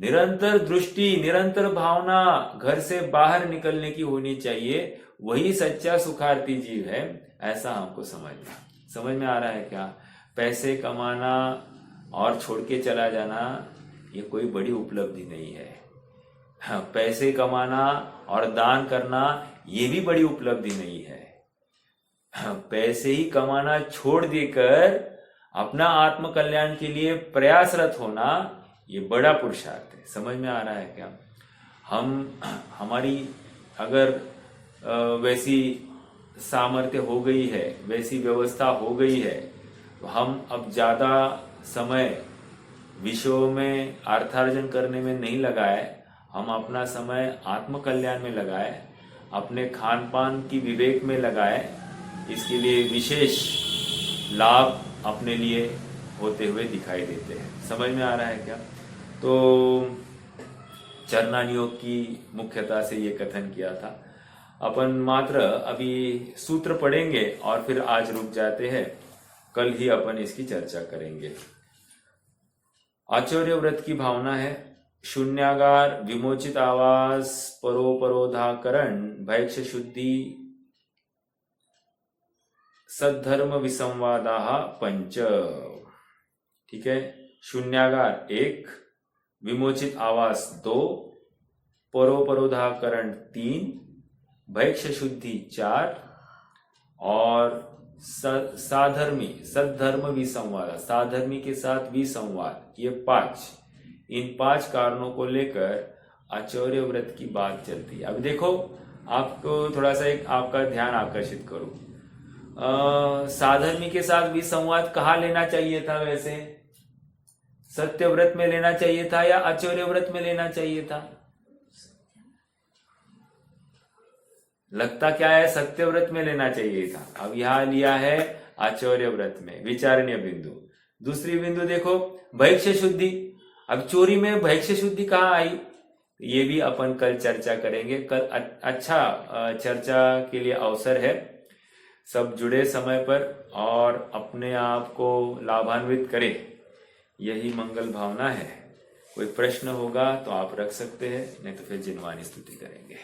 निरंतर दृष्टि, निरंतर भावना घर से बाहर निकलने की होनी चाहिए। वही सच्चा सुखार्थी जीव है, ऐसा हमको समझना। समझ में आ रहा है क्या? पैसे कमाना और छोड़ के चला जाना ये कोई बड़ी उपलब्धि नहीं है। पैसे कमाना और दान करना ये भी बड़ी उपलब्धि नहीं है। पैसे ही कमाना छोड़ देकर अपना आत्म कल्याण के लिए प्रयासरत होना ये बड़ा पुरुषार्थ है। समझ में आ रहा है क्या? हमारी अगर वैसी सामर्थ्य हो गई है, वैसी व्यवस्था हो गई है, तो हम अब ज्यादा समय विषयों में अर्थार्जन करने में नहीं लगाए, हम अपना समय आत्म कल्याण में लगाए, अपने खान पान की विवेक में लगाए। इसके लिए विशेष लाभ अपने लिए होते हुए दिखाई देते हैं। समझ में आ रहा है क्या? तो चरणान योग की मुख्यता से ये कथन किया था। अपन मात्र अभी सूत्र पढ़ेंगे और फिर आज रुक जाते हैं, कल ही अपन इसकी चर्चा करेंगे। आचौर्य व्रत की भावना है शून्यागार, विमोचित आवास, परोपरोधाकरण, भैक्ष शुद्धि, सद्धर्म विसंवादा पंच। ठीक है, शून्यागार 1, विमोचित आवास 2, परोपरोधाकरण 3, भैक्ष शुद्धि 4 और साधर्मी, सद्धर्म विसंवाद, साधर्मी के साथ विसंवाद, ये 5। इन 5 कारणों को लेकर आचौर्य व्रत की बात चलती है। अब देखो, आपको थोड़ा सा एक आपका ध्यान आकर्षित करूं। साधर्मी के साथ विसंवाद कहाँ लेना चाहिए था? वैसे सत्य व्रत में लेना चाहिए था या आचौर्य व्रत में लेना चाहिए था? लगता क्या है, सत्य व्रत में लेना चाहिए था। अब यहां लिया है आचौर्य व्रत में, विचारणीय बिंदु। दूसरी बिंदु देखो, भैक्ष शुद्धि। अब चोरी में भैक्ष शुद्धि कहाँ आई? ये भी अपन कल चर्चा करेंगे। कल अच्छा चर्चा के लिए अवसर है। सब जुड़े समय पर और अपने आप को लाभान्वित करें, यही मंगल भावना है। कोई प्रश्न होगा तो आप रख सकते हैं, नहीं तो फिर जिनवानी स्तुति करेंगे।